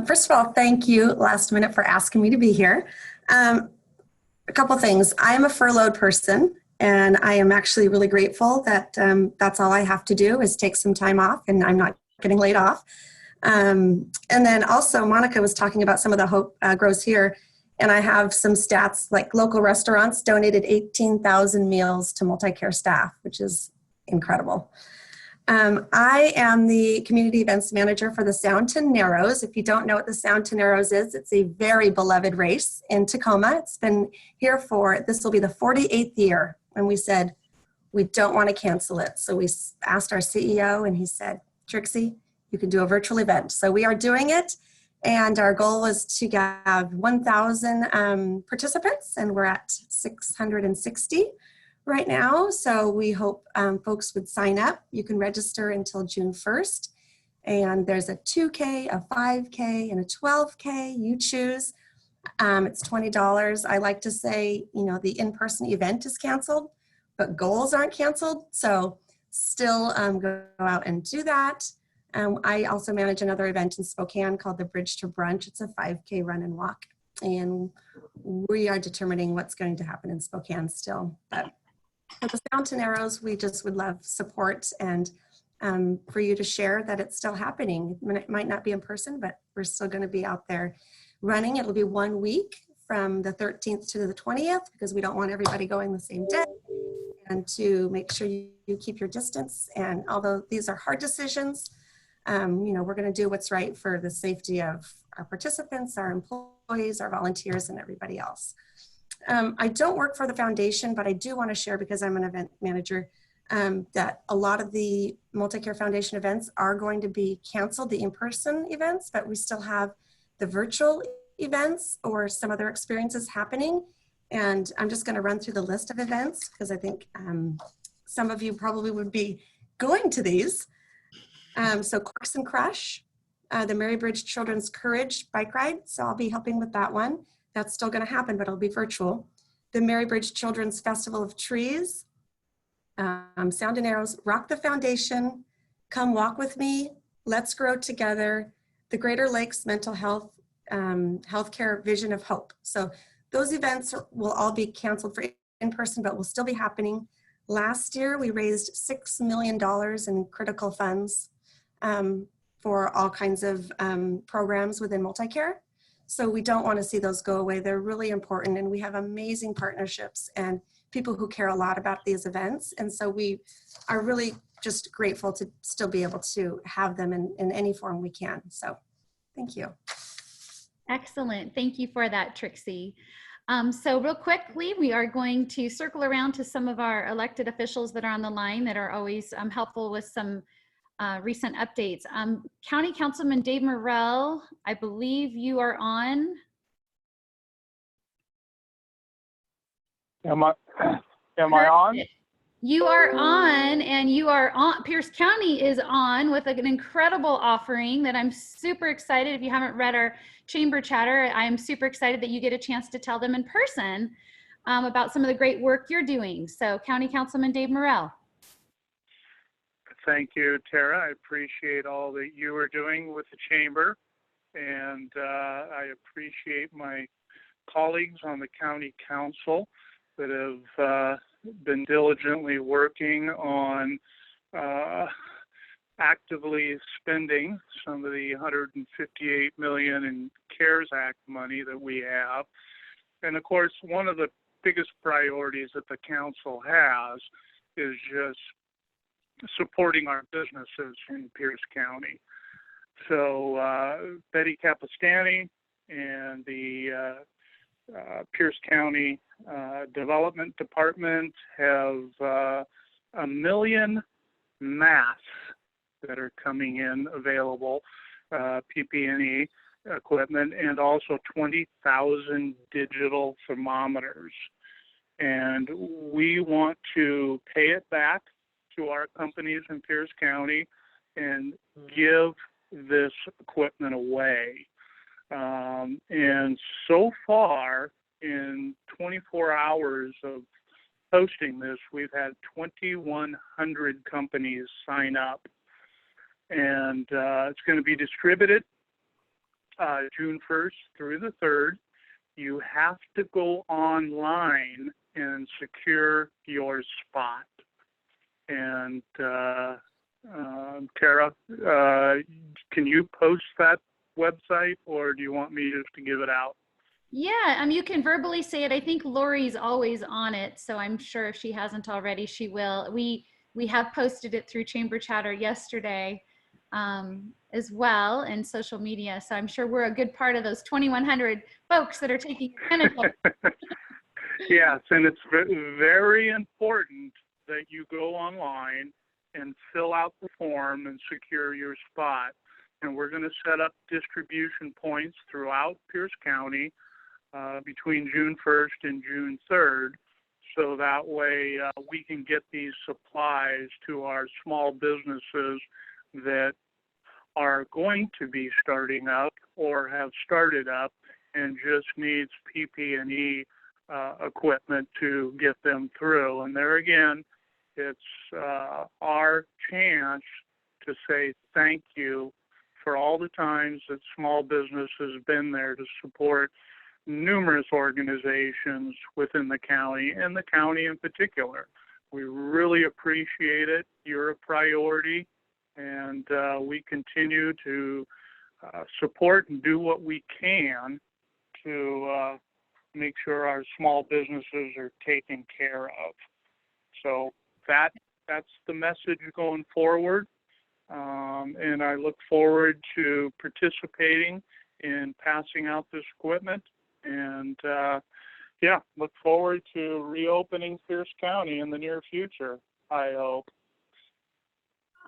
First of all, thank you last minute for asking me to be here. A couple things. I'm a furloughed person, and I am actually really grateful that that's all I have to do is take some time off, and I'm not getting laid off. And then also Monica was talking about some of the hope grows here, and I have some stats like local restaurants donated 18,000 meals to MultiCare staff, which is incredible. I am the community events manager for the Sound to Narrows. If you don't know what the Sound to Narrows is, it's a very beloved race in Tacoma. It's been here this will be the 48th year. And we said, we don't want to cancel it. So we asked our CEO and he said, Trixy, you can do a virtual event. So we are doing it. And our goal is to have 1,000 participants, and we're at 660 right now. So we hope folks would sign up. You can register until June 1st. And there's a 2K, a 5K, and a 12K. You choose. It's $20. I like to say, the in-person event is canceled, but goals aren't canceled. So still go out and do that. I also manage another event in Spokane called the Bridge to Brunch. It's a 5K run and walk. And we are determining what's going to happen in Spokane still. But for the Sound to Narrows, we just would love support and for you to share that it's still happening. It might not be in person, but we're still going to be out there running. It'll be 1 week from the 13th to the 20th because we don't want everybody going the same day, and to make sure you keep your distance. And although these are hard decisions, we're going to do what's right for the safety of our participants, our employees, our volunteers, and everybody else. I don't work for the foundation, but I do want to share, because I'm an event manager, that a lot of the MultiCare Foundation events are going to be canceled, the in-person events, but we still have the virtual events or some other experiences happening. And I'm just going to run through the list of events because I think some of you probably would be going to these. So Corks and Crush, the Mary Bridge Children's Courage bike ride. So I'll be helping with that one. That's still going to happen, but it'll be virtual. The Mary Bridge Children's Festival of Trees, Sound and Arrows, Rock the Foundation, Come Walk With Me, Let's Grow Together, the Greater Lakes Mental Health Healthcare Vision of Hope. So those events will all be canceled for in person, but will still be happening. Last year, we raised $6 million in critical funds for all kinds of programs within MultiCare. So we don't want to see those go away. They're really important, and we have amazing partnerships and people who care a lot about these events. And so we are really just grateful to still be able to have them in any form we can. So thank you. Excellent. Thank you for that, Trixy. So real quickly, we are going to circle around to some of our elected officials that are on the line that are always helpful with some recent updates. County Councilman Dave Morrell, I believe you are on. Am I on? You are on, and you are on. Pierce County is on with an incredible offering that I'm super excited. If you haven't read our chamber chatter, I am super excited that you get a chance to tell them in person about some of the great work you're doing. So County Councilman Dave Morrell. Thank you, Tara. I appreciate all that you are doing with the chamber, and I appreciate my colleagues on the county council that have been diligently working on actively spending some of the $158 million in CARES Act money that we have. And of course, one of the biggest priorities that the council has is just supporting our businesses in Pierce County. So Beatty Capistani and the Pierce County Development Department have 1 million masks that are coming in available, PPE equipment, and also 20,000 digital thermometers. And we want to pay it back to our companies in Pierce County and give this equipment away. And so far, in 24 hours of posting this, we've had 2,100 companies sign up. And it's going to be distributed June 1st through the 3rd. You have to go online and secure your spot. And Tara, can you post that website, or do you want me just to give it out? Yeah, you can verbally say it. I think Lori's always on it, so I'm sure if she hasn't already, she will. We have posted it through Chamber Chatter yesterday as well, and social media, so I'm sure we're a good part of those 2,100 folks that are taking advantage of it. Yes, and it's very important that you go online and fill out the form and secure your spot. And we're going to set up distribution points throughout Pierce County between June 1st and June 3rd. So that way we can get these supplies to our small businesses that are going to be starting up or have started up and just needs PP&E equipment to get them through. And there again, it's our chance to say thank you for all the times that small business has been there to support numerous organizations within the county, and the county in particular. We really appreciate it. You're a priority, and we continue to support and do what we can to make sure our small businesses are taken care of. So that's the message going forward. And I look forward to participating in passing out this equipment, and yeah, look forward to reopening Pierce County in the near future, I hope.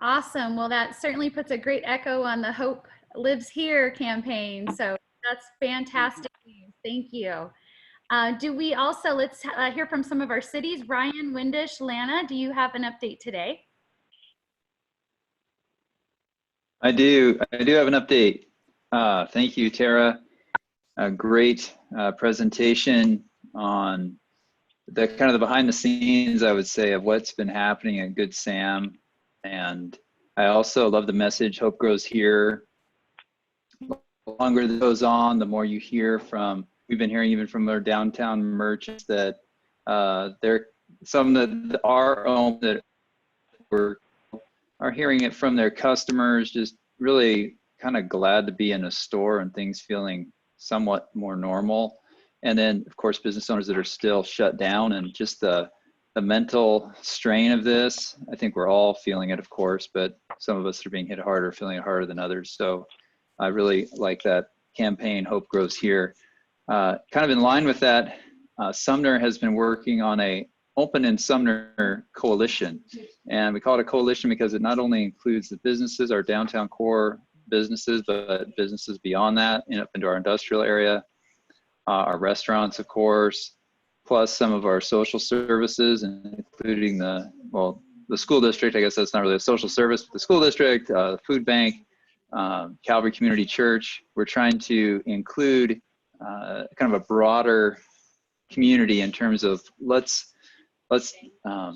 Awesome. Well, that certainly puts a great echo on the Hope Lives Here campaign. So that's fantastic news. Thank you. Do we also, let's hear from some of our cities. Ryan, Windish, Lana, do you have an update today? I do have an update. Thank you, Tara. A great presentation on the kind of the behind the scenes, I would say, of what's been happening at Good Sam. And I also love the message, Hope Grows Here. The longer it goes on, the more you hear from, we've been hearing even from our downtown merchants that some that our own that are hearing it from their customers, just really kind of glad to be in a store and things feeling somewhat more normal. And then of course, business owners that are still shut down, and just the mental strain of this. I think we're all feeling it, of course, but some of us are being hit harder, feeling it harder than others. So I really like that campaign, Hope Grows Here. Kind of in line with that, Sumner has been working on a Open in Sumner coalition. And we call it a coalition because it not only includes the businesses, our downtown core businesses, but businesses beyond that and up into our industrial area, our restaurants, of course, plus some of our social services, including the school district. I guess that's not really a social service, but the school district, the food bank, Calvary Community Church. We're trying to include kind of a broader community in terms of let's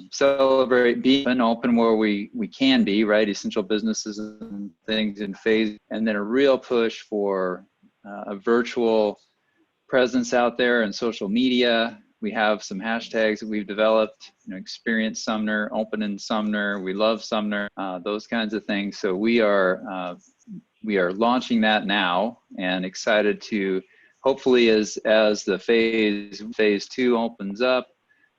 celebrate being open where we can be, right? Essential businesses and things in phase, and then a real push for a virtual presence out there and social media. We have some hashtags that we've developed, experience Sumner, open in Sumner, we love Sumner, those kinds of things. So we are launching that now and excited to hopefully as the phase 2 opens up,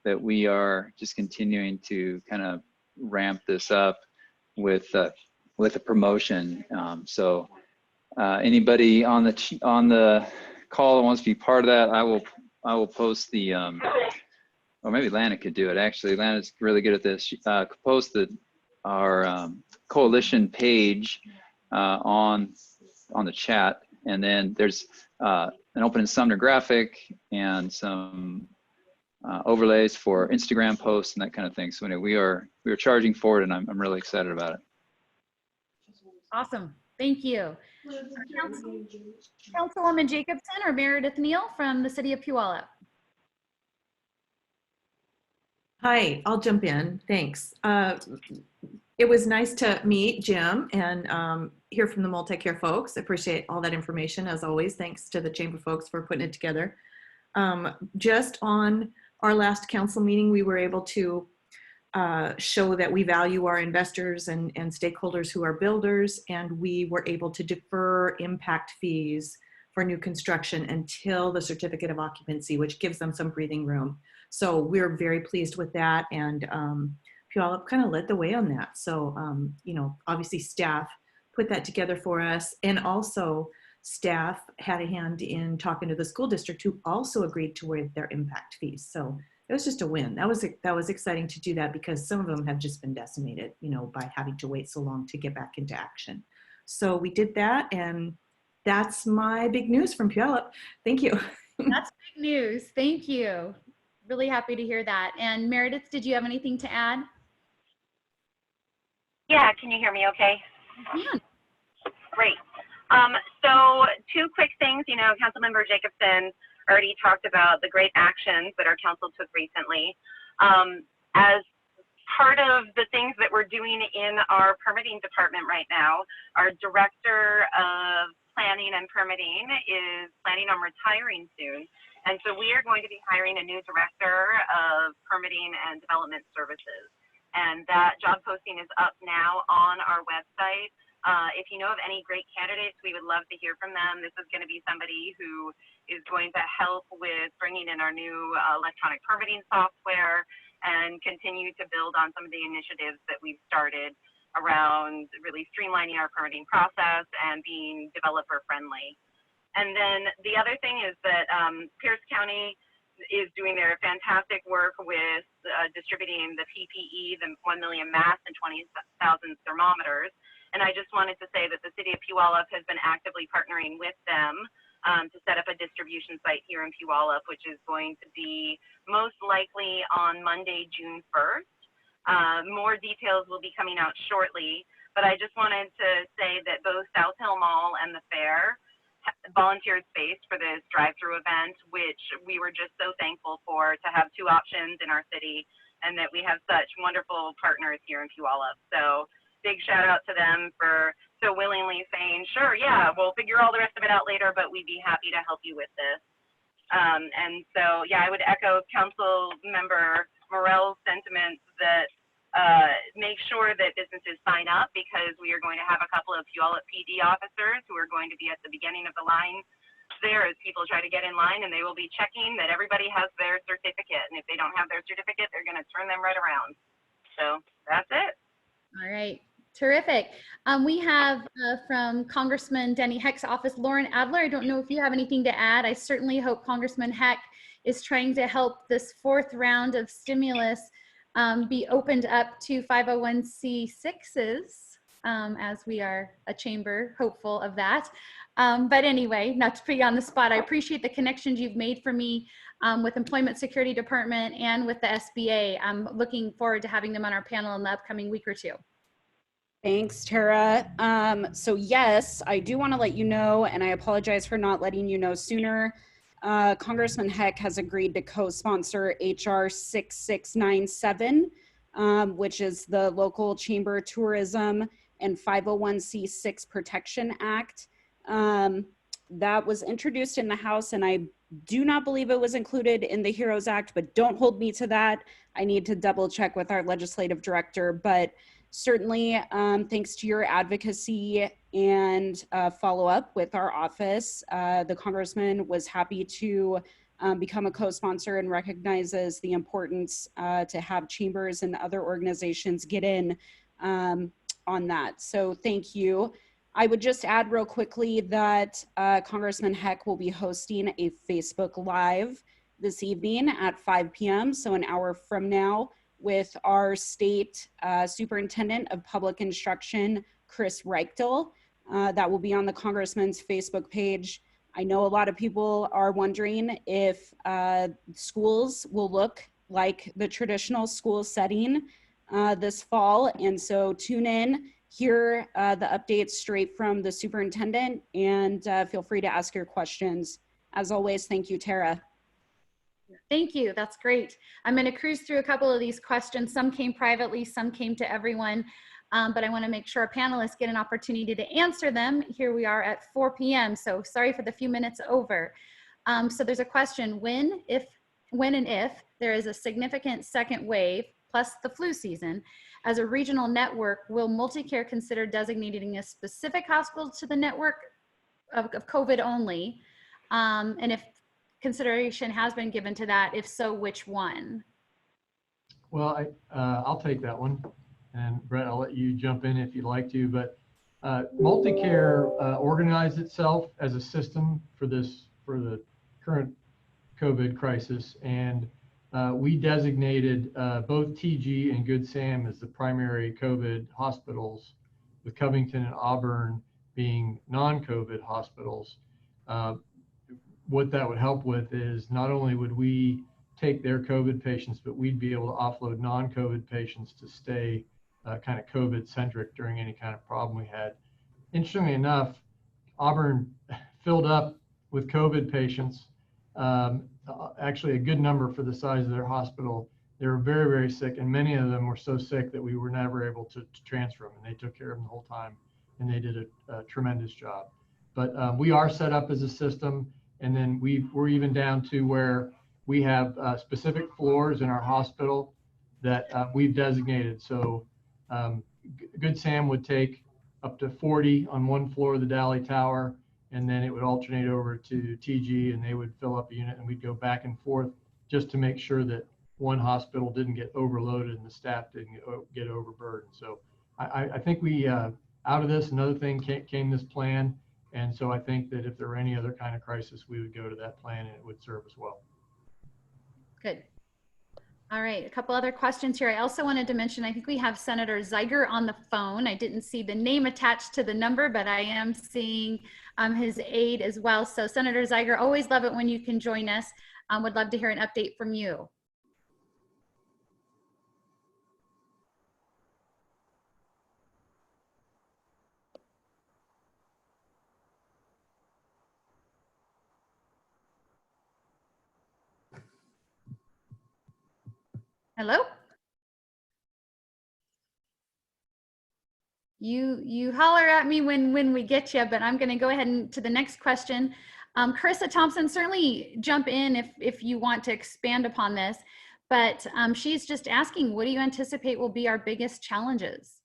that we are just continuing to kind of ramp this up with a promotion. So anybody on the call that wants to be part of that, I will post the, or maybe Lana could do it. Actually, Lana's really good at this. She post our coalition page on the chat, and then there's an Open in Sumner graphic and some overlays for Instagram posts and that kind of thing. So anyway, we are charging forward, and I'm really excited about it. Awesome. Thank you. Councilwoman Jacobson or Meredith Neal from the city of Puyallup. Hi, I'll jump in. Thanks. It was nice to meet Jim and hear from the MultiCare folks. I appreciate all that information as always. Thanks to the Chamber folks for putting it together. Just on our last council meeting, we were able to show that we value our investors and stakeholders who are builders, and we were able to defer impact fees for new construction until the certificate of occupancy, which gives them some breathing room. So we're very pleased with that, and Puyallup kind of led the way on that. So, obviously staff put that together for us, and also staff had a hand in talking to the school district, who also agreed to waive their impact fees. So it was just a win. That was exciting to do that, because some of them have just been decimated, by having to wait so long to get back into action. So we did that, and that's my big news from Puyallup. Thank you. That's big news. Thank you. Really happy to hear that. And Meredith, did you have anything to add? Yeah, can you hear me okay? Yeah. Great. So 2 quick things. Councilmember Jacobson already talked about the great actions that our council took recently. As part of the things that we're doing in our permitting department right now, our director of planning and permitting is planning on retiring soon. And so we are going to be hiring a new director of permitting and development services. And that job posting is up now on our website. If you know of any great candidates, we would love to hear from them. This is going to be somebody who is going to help with bringing in our new electronic permitting software and continue to build on some of the initiatives that we've started around really streamlining our permitting process and being developer friendly. And then the other thing is that Pierce County is doing their fantastic work with distributing the PPE, the 1 million masks and 20,000 thermometers. And I just wanted to say that the city of Puyallup has been actively partnering with them to set up a distribution site here in Puyallup, which is going to be most likely on Monday, June 1st. More details will be coming out shortly, but I just wanted to say that both South Hill Mall and the fair volunteered space for this drive-through event, which we were just so thankful for, to have 2 options in our city, and that we have such wonderful partners here in Puyallup. So big shout out to them for so willingly saying, sure, yeah, we'll figure all the rest of it out later, but we'd be happy to help you with this. And so, yeah, I would echo Council Member Morell's sentiments that make sure that businesses sign up, because we are going to have a couple of Puyallup PD officers who are going to be at the beginning of the line there as people try to get in line, and they will be checking that everybody has their certificate. And if they don't have their certificate, they're going to turn them right around. So that's it. All right. Terrific. We have from Congressman Denny Heck's office, Lauren Adler. I don't know if you have anything to add. I certainly hope Congressman Heck is trying to help this fourth round of stimulus be opened up to 501c6s, as we are a chamber hopeful of that. But anyway, not to put you on the spot, I appreciate the connections you've made for me with Employment Security Department and with the SBA. I'm looking forward to having them on our panel in the upcoming week or two. Thanks, Tara. So yes, I do want to let you know, and I apologize for not letting you know sooner. Congressman Heck has agreed to co-sponsor HR 6697, which is the Local Chamber Tourism and 501c6 Protection Act. That was introduced in the House, and I do not believe it was included in the HEROES Act, but don't hold me to that. I need to double check with our legislative director, but certainly thanks to your advocacy and follow up with our office, the congressman was happy to become a co-sponsor and recognizes the importance to have chambers and other organizations get in on that. So thank you. I would just add real quickly that Congressman Heck will be hosting a Facebook Live this evening at 5 p.m., so an hour from now, with our state superintendent of public instruction, Chris Reichtel. That will be on the Congressman's Facebook page. I know a lot of people are wondering if schools will look like the traditional school setting this fall. And so tune in, hear the updates straight from the superintendent, and feel free to ask your questions. As always, thank you, Tara. Thank you. That's great. I'm going to cruise through a couple of these questions. Some came privately, some came to everyone, but I want to make sure our panelists get an opportunity to answer them. Here we are at 4 p.m., so sorry for the few minutes over. So there's a question, when and if there is a significant second wave, plus the flu season, as a regional network, will MultiCare consider designating a specific hospital to the network of COVID only? And if consideration has been given to that, if so, which one? Well, I'll take that one. And Brett, I'll let you jump in if you'd like to, but MultiCare organized itself as a system for the current COVID crisis. And we designated both TG and Good Sam as the primary COVID hospitals, with Covington and Auburn being non-COVID hospitals. What that would help with is not only would we take their COVID patients, but we'd be able to offload non-COVID patients to stay kind of COVID-centric during any kind of problem we had. Interestingly enough, Auburn filled up with COVID patients, actually a good number for the size of their hospital. They were very, very sick, and many of them were so sick that we were never able to transfer them, and they took care of them the whole time, and they did a tremendous job. But we are set up as a system, and then we're even down to where we have specific floors in our hospital that we've designated. So Good Sam would take up to 40 on one floor of the Dally Tower, and then it would alternate over to TG, and they would fill up a unit, and we'd go back and forth just to make sure that one hospital didn't get overloaded and the staff didn't get overburdened. So I think we, out of this, another thing came this plan. And so I think that if there were any other kind of crisis, we would go to that plan and it would serve us well. Good. All right, a couple other questions here. I also wanted to mention, I think we have Senator Zeiger on the phone. I didn't see the name attached to the number, but I am seeing his aide as well. So Senator Zeiger, always love it when you can join us. Would love to hear an update from you. Hello? You holler at me when we get you, but I'm going to go ahead and to the next question. Carissa Thompson, certainly jump in if you want to expand upon this, but she's just asking, what do you anticipate will be our biggest challenges?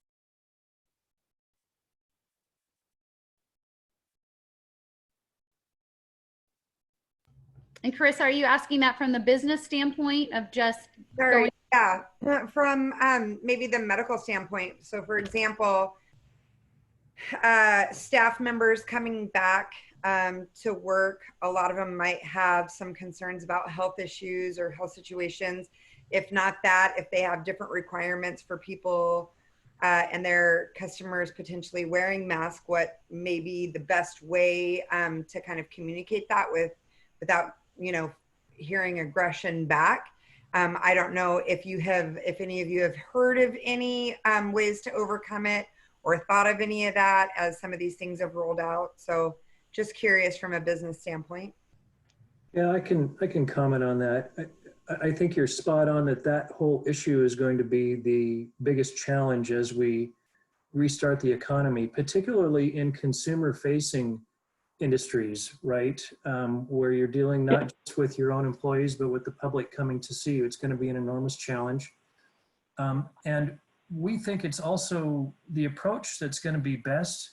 And Carissa, are you asking that from the business standpoint of just going? Yeah, from maybe the medical standpoint. So for example, staff members coming back to work. A lot of them might have some concerns about health issues or health situations. If not that, if they have different requirements for people and their customers potentially wearing masks, what may be the best way to kind of communicate that without, you know, hearing aggression back. I don't know if any of you have heard of any ways to overcome it or thought of any of that as some of these things have rolled out. So just curious from a business standpoint. Yeah, I can comment on that. I think you're spot on that whole issue is going to be the biggest challenge as we restart the economy, particularly in consumer-facing industries, right? Where you're dealing not just with your own employees, but with the public coming to see you. It's going to be an enormous challenge. And we think it's also the approach that's going to be best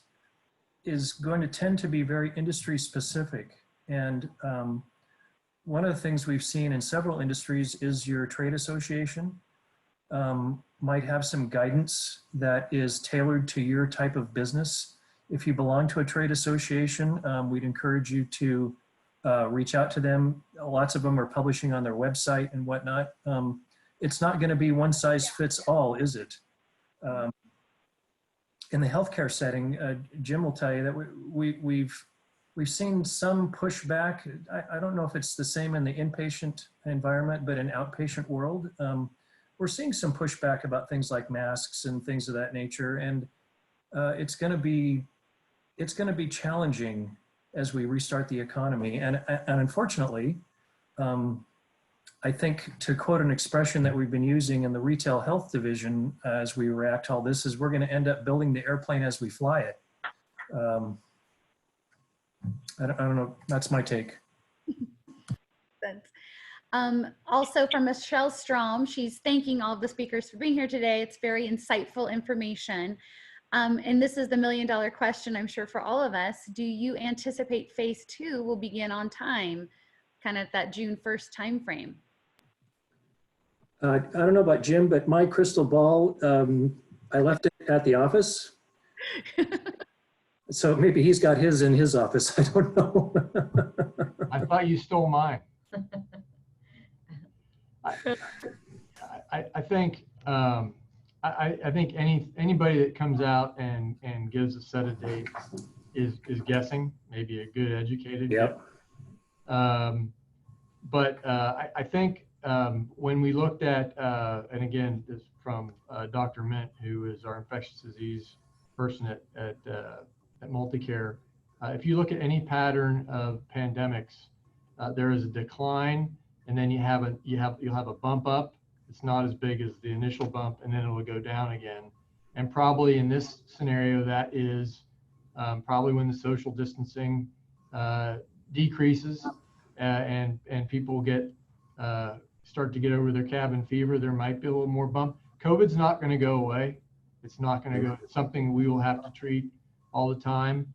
is going to tend to be very industry specific. And one of the things we've seen in several industries is your trade association might have some guidance that is tailored to your type of business. If you belong to a trade association, we'd encourage you to reach out to them. Lots of them are publishing on their website and whatnot. It's not going to be one size fits all, is it? In the healthcare setting, Jim will tell you that we've seen some pushback. I don't know if it's the same in the inpatient environment, but in outpatient world, we're seeing some pushback about things like masks and things of that nature. And it's going to be challenging as we restart the economy. And unfortunately, I think, to quote an expression that we've been using in the retail health division as we react to all this, is we're going to end up building the airplane as we fly it. I don't know. That's my take. Also from Michelle Strom, she's thanking all of the speakers for being here today. It's very insightful information. And this is the $1 million question, I'm sure, for all of us. Do you anticipate phase 2 will begin on time, kind of that June 1st timeframe? I don't know about Jim, but my crystal ball, I left it at the office. So maybe he's got his in his office. I don't know. I thought you stole mine. I think I think anybody that comes out and gives a set of dates is guessing, maybe a good educated. Yep. But I think when we looked at, and again, this from Dr. Mint, who is our infectious disease person at MultiCare, if you look at any pattern of pandemics, there is a decline, and then you'll have a bump up. It's not as big as the initial bump, and then it will go down again. And probably in this scenario, that is probably when the social distancing decreases and people start to get over their cabin fever. There might be a little more bump. COVID's not going to go away. It's not going to go. It's something we will have to treat all the time.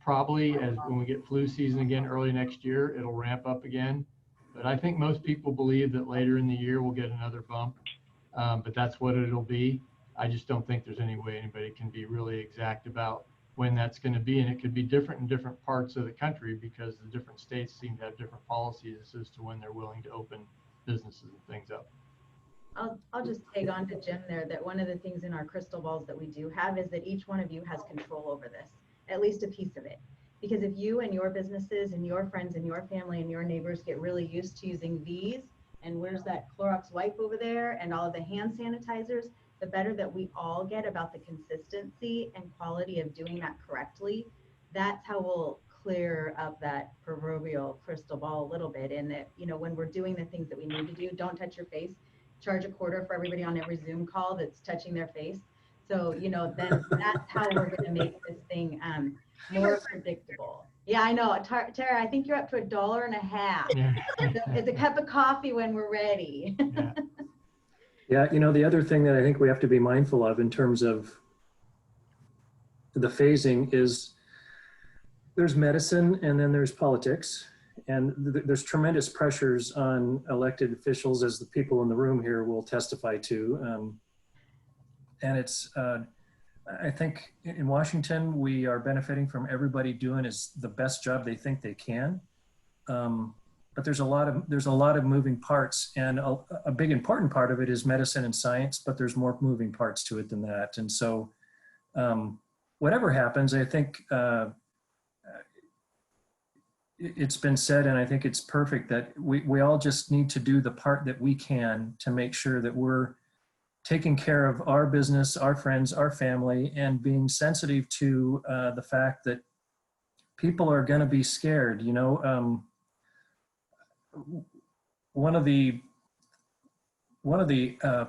Probably as when we get flu season again early next year, it'll ramp up again. But I think most people believe that later in the year we'll get another bump. But that's what it'll be. I just don't think there's any way anybody can be really exact about when that's going to be. And it could be different in different parts of the country because the different states seem to have different policies as to when they're willing to open businesses and things up. I'll just tag on to Jim there that one of the things in our crystal balls that we do have is that each one of you has control over this, at least a piece of it. Because if you and your businesses and your friends and your family and your neighbors get really used to using these, and where's that Clorox wipe over there and all of the hand sanitizers, the better that we all get about the consistency and quality of doing that correctly. That's how we'll clear up that proverbial crystal ball a little bit. And that, you know, when we're doing the things that we need to do, don't touch your face. Charge $0.25 for everybody on every Zoom call that's touching their face. So, you know, then that's how we're going to make this thing more predictable. Yeah, I know. Tara, I think you're up to $1.50. Yeah. It's a cup of coffee when we're ready. Yeah. Yeah, you know, the other thing that I think we have to be mindful of in terms of the phasing is there's medicine and then there's politics. And there's tremendous pressures on elected officials, as the people in the room here will testify to. And it's, I think in Washington, we are benefiting from everybody doing the best job they think they can. But there's a lot of moving parts, and a big important part of it is medicine and science, but there's more moving parts to it than that. And so whatever happens, I think it's been said, and I think it's perfect, that we all just need to do the part that we can to make sure that we're taking care of our business, our friends, our family, and being sensitive to the fact that people are going to be scared. You know, one of the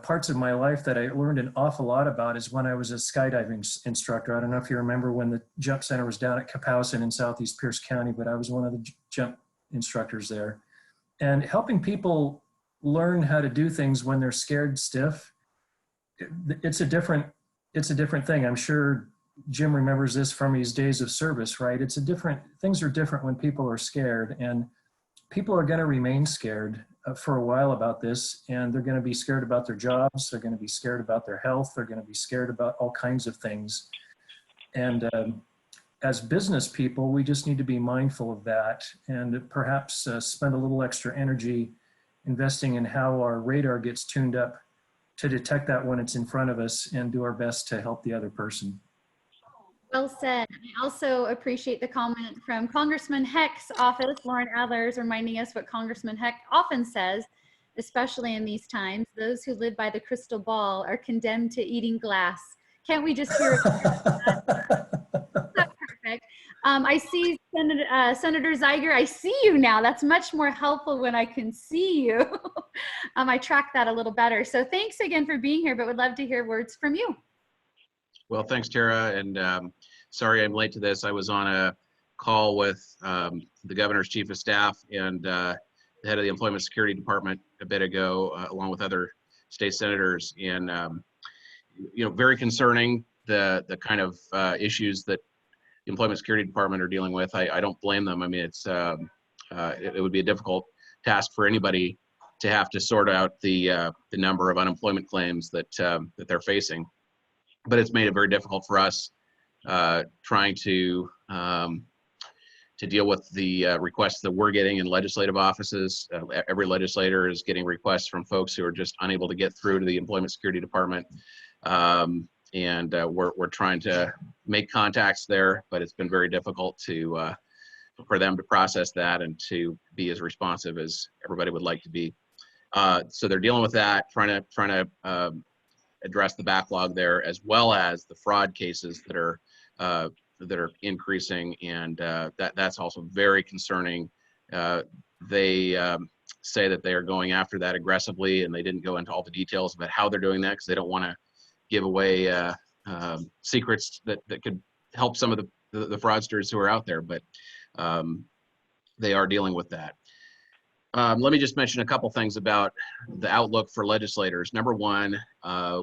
parts of my life that I learned an awful lot about is when I was a skydiving instructor. I don't know if you remember when the jump center was down at Kapowsin in Southeast Pierce County, but I was one of the jump instructors there. And helping people learn how to do things when they're scared stiff, it's a different thing. I'm sure Jim remembers this from his days of service, right? Things are different when people are scared, and people are going to remain scared for a while about this, and they're going to be scared about their jobs. They're going to be scared about their health. They're going to be scared about all kinds of things. And as business people, we just need to be mindful of that, and perhaps spend a little extra energy investing in how our radar gets tuned up to detect that when it's in front of us, and do our best to help the other person. Well said. I also appreciate the comment from Congressman Heck's office. Lauren Adler is reminding us what Congressman Heck often says, especially in these times: those who live by the crystal ball are condemned to eating glass. Can't we just hear it? That's perfect. I see Senator Zeiger. I see you now. That's much more helpful when I can see you. I track that a little better. So thanks again for being here, but would love to hear words from you. Well, thanks, Tara, and sorry I'm late to this. I was on a call with the governor's chief of staff and the head of the Employment Security Department a bit ago, along with other state senators, and you know, very concerning, the kind of issues that the Employment Security Department are dealing with. I don't blame them. I mean, it would be a difficult task for anybody to have to sort out the number of unemployment claims that they're facing. But it's made it very difficult for us trying to deal with the requests that we're getting in legislative offices. Every legislator is getting requests from folks who are just unable to get through to the Employment Security Department. And we're trying to make contacts there, but it's been very difficult for them to process that and to be as responsive as everybody would like to be. So they're dealing with that, trying to address the backlog there, as well as the fraud cases that are increasing, and that's also very concerning. They say that they are going after that aggressively, and they didn't go into all the details about how they're doing that because they don't want to give away secrets that could help some of the fraudsters who are out there, but they are dealing with that. Let me just mention a couple things about the outlook for legislators. Number one,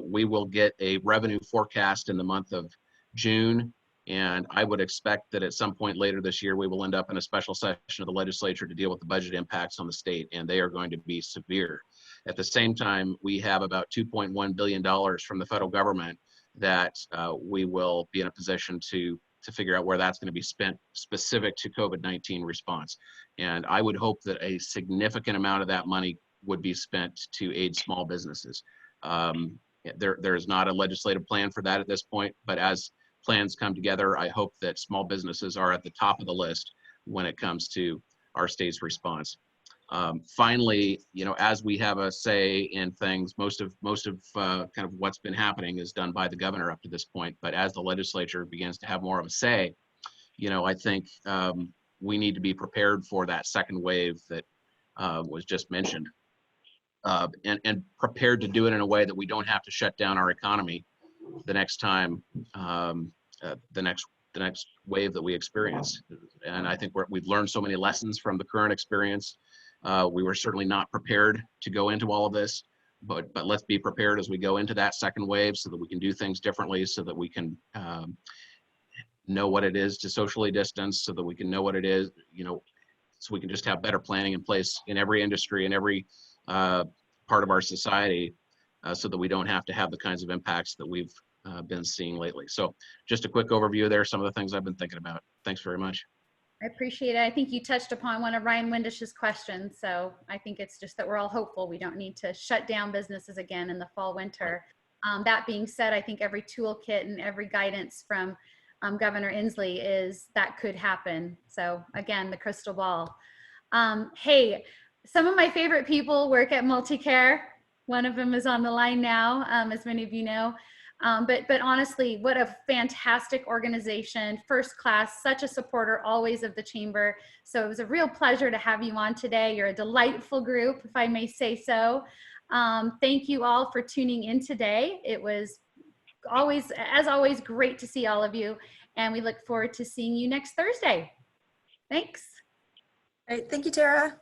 we will get a revenue forecast in the month of June, and I would expect that at some point later this year, we will end up in a special session of the legislature to deal with the budget impacts on the state, and they are going to be severe. At the same time, we have about $2.1 billion from the federal government that we will be in a position to figure out where that's going to be spent specific to COVID-19 response. And I would hope that a significant amount of that money would be spent to aid small businesses. There is not a legislative plan for that at this point, but as plans come together, I hope that small businesses are at the top of the list when it comes to our state's response. Finally, you know, as we have a say in things, most of kind of what's been happening is done by the governor up to this point. But as the legislature begins to have more of a say, you know, I think we need to be prepared for that second wave that was just mentioned, and prepared to do it in a way that we don't have to shut down our economy the next time, the next wave that we experience. And I think we've learned so many lessons from the current experience. We were certainly not prepared to go into all of this, but let's be prepared as we go into that second wave so that we can do things differently, so that we can know what it is to socially distance, so that we can know what it is, you know, so we can just have better planning in place in every industry and every part of our society, so that we don't have to have the kinds of impacts that we've been seeing lately. So just a quick overview there, some of the things I've been thinking about. Thanks very much. I appreciate it. I think you touched upon one of Ryan Windish's questions. So I think it's just that we're all hopeful we don't need to shut down businesses again in the fall, winter. That being said, I think every toolkit and every guidance from Governor Inslee is that could happen. So again, the crystal ball. Hey, some of my favorite people work at MultiCare. One of them is on the line now, as many of you know. But honestly, what a fantastic organization, first class, such a supporter always of the Chamber. So it was a real pleasure to have you on today. You're a delightful group, if I may say so. Thank you all for tuning in today. It was always, as always, great to see all of you. And we look forward to seeing you next Thursday. Thanks. Great. Thank you, Tara.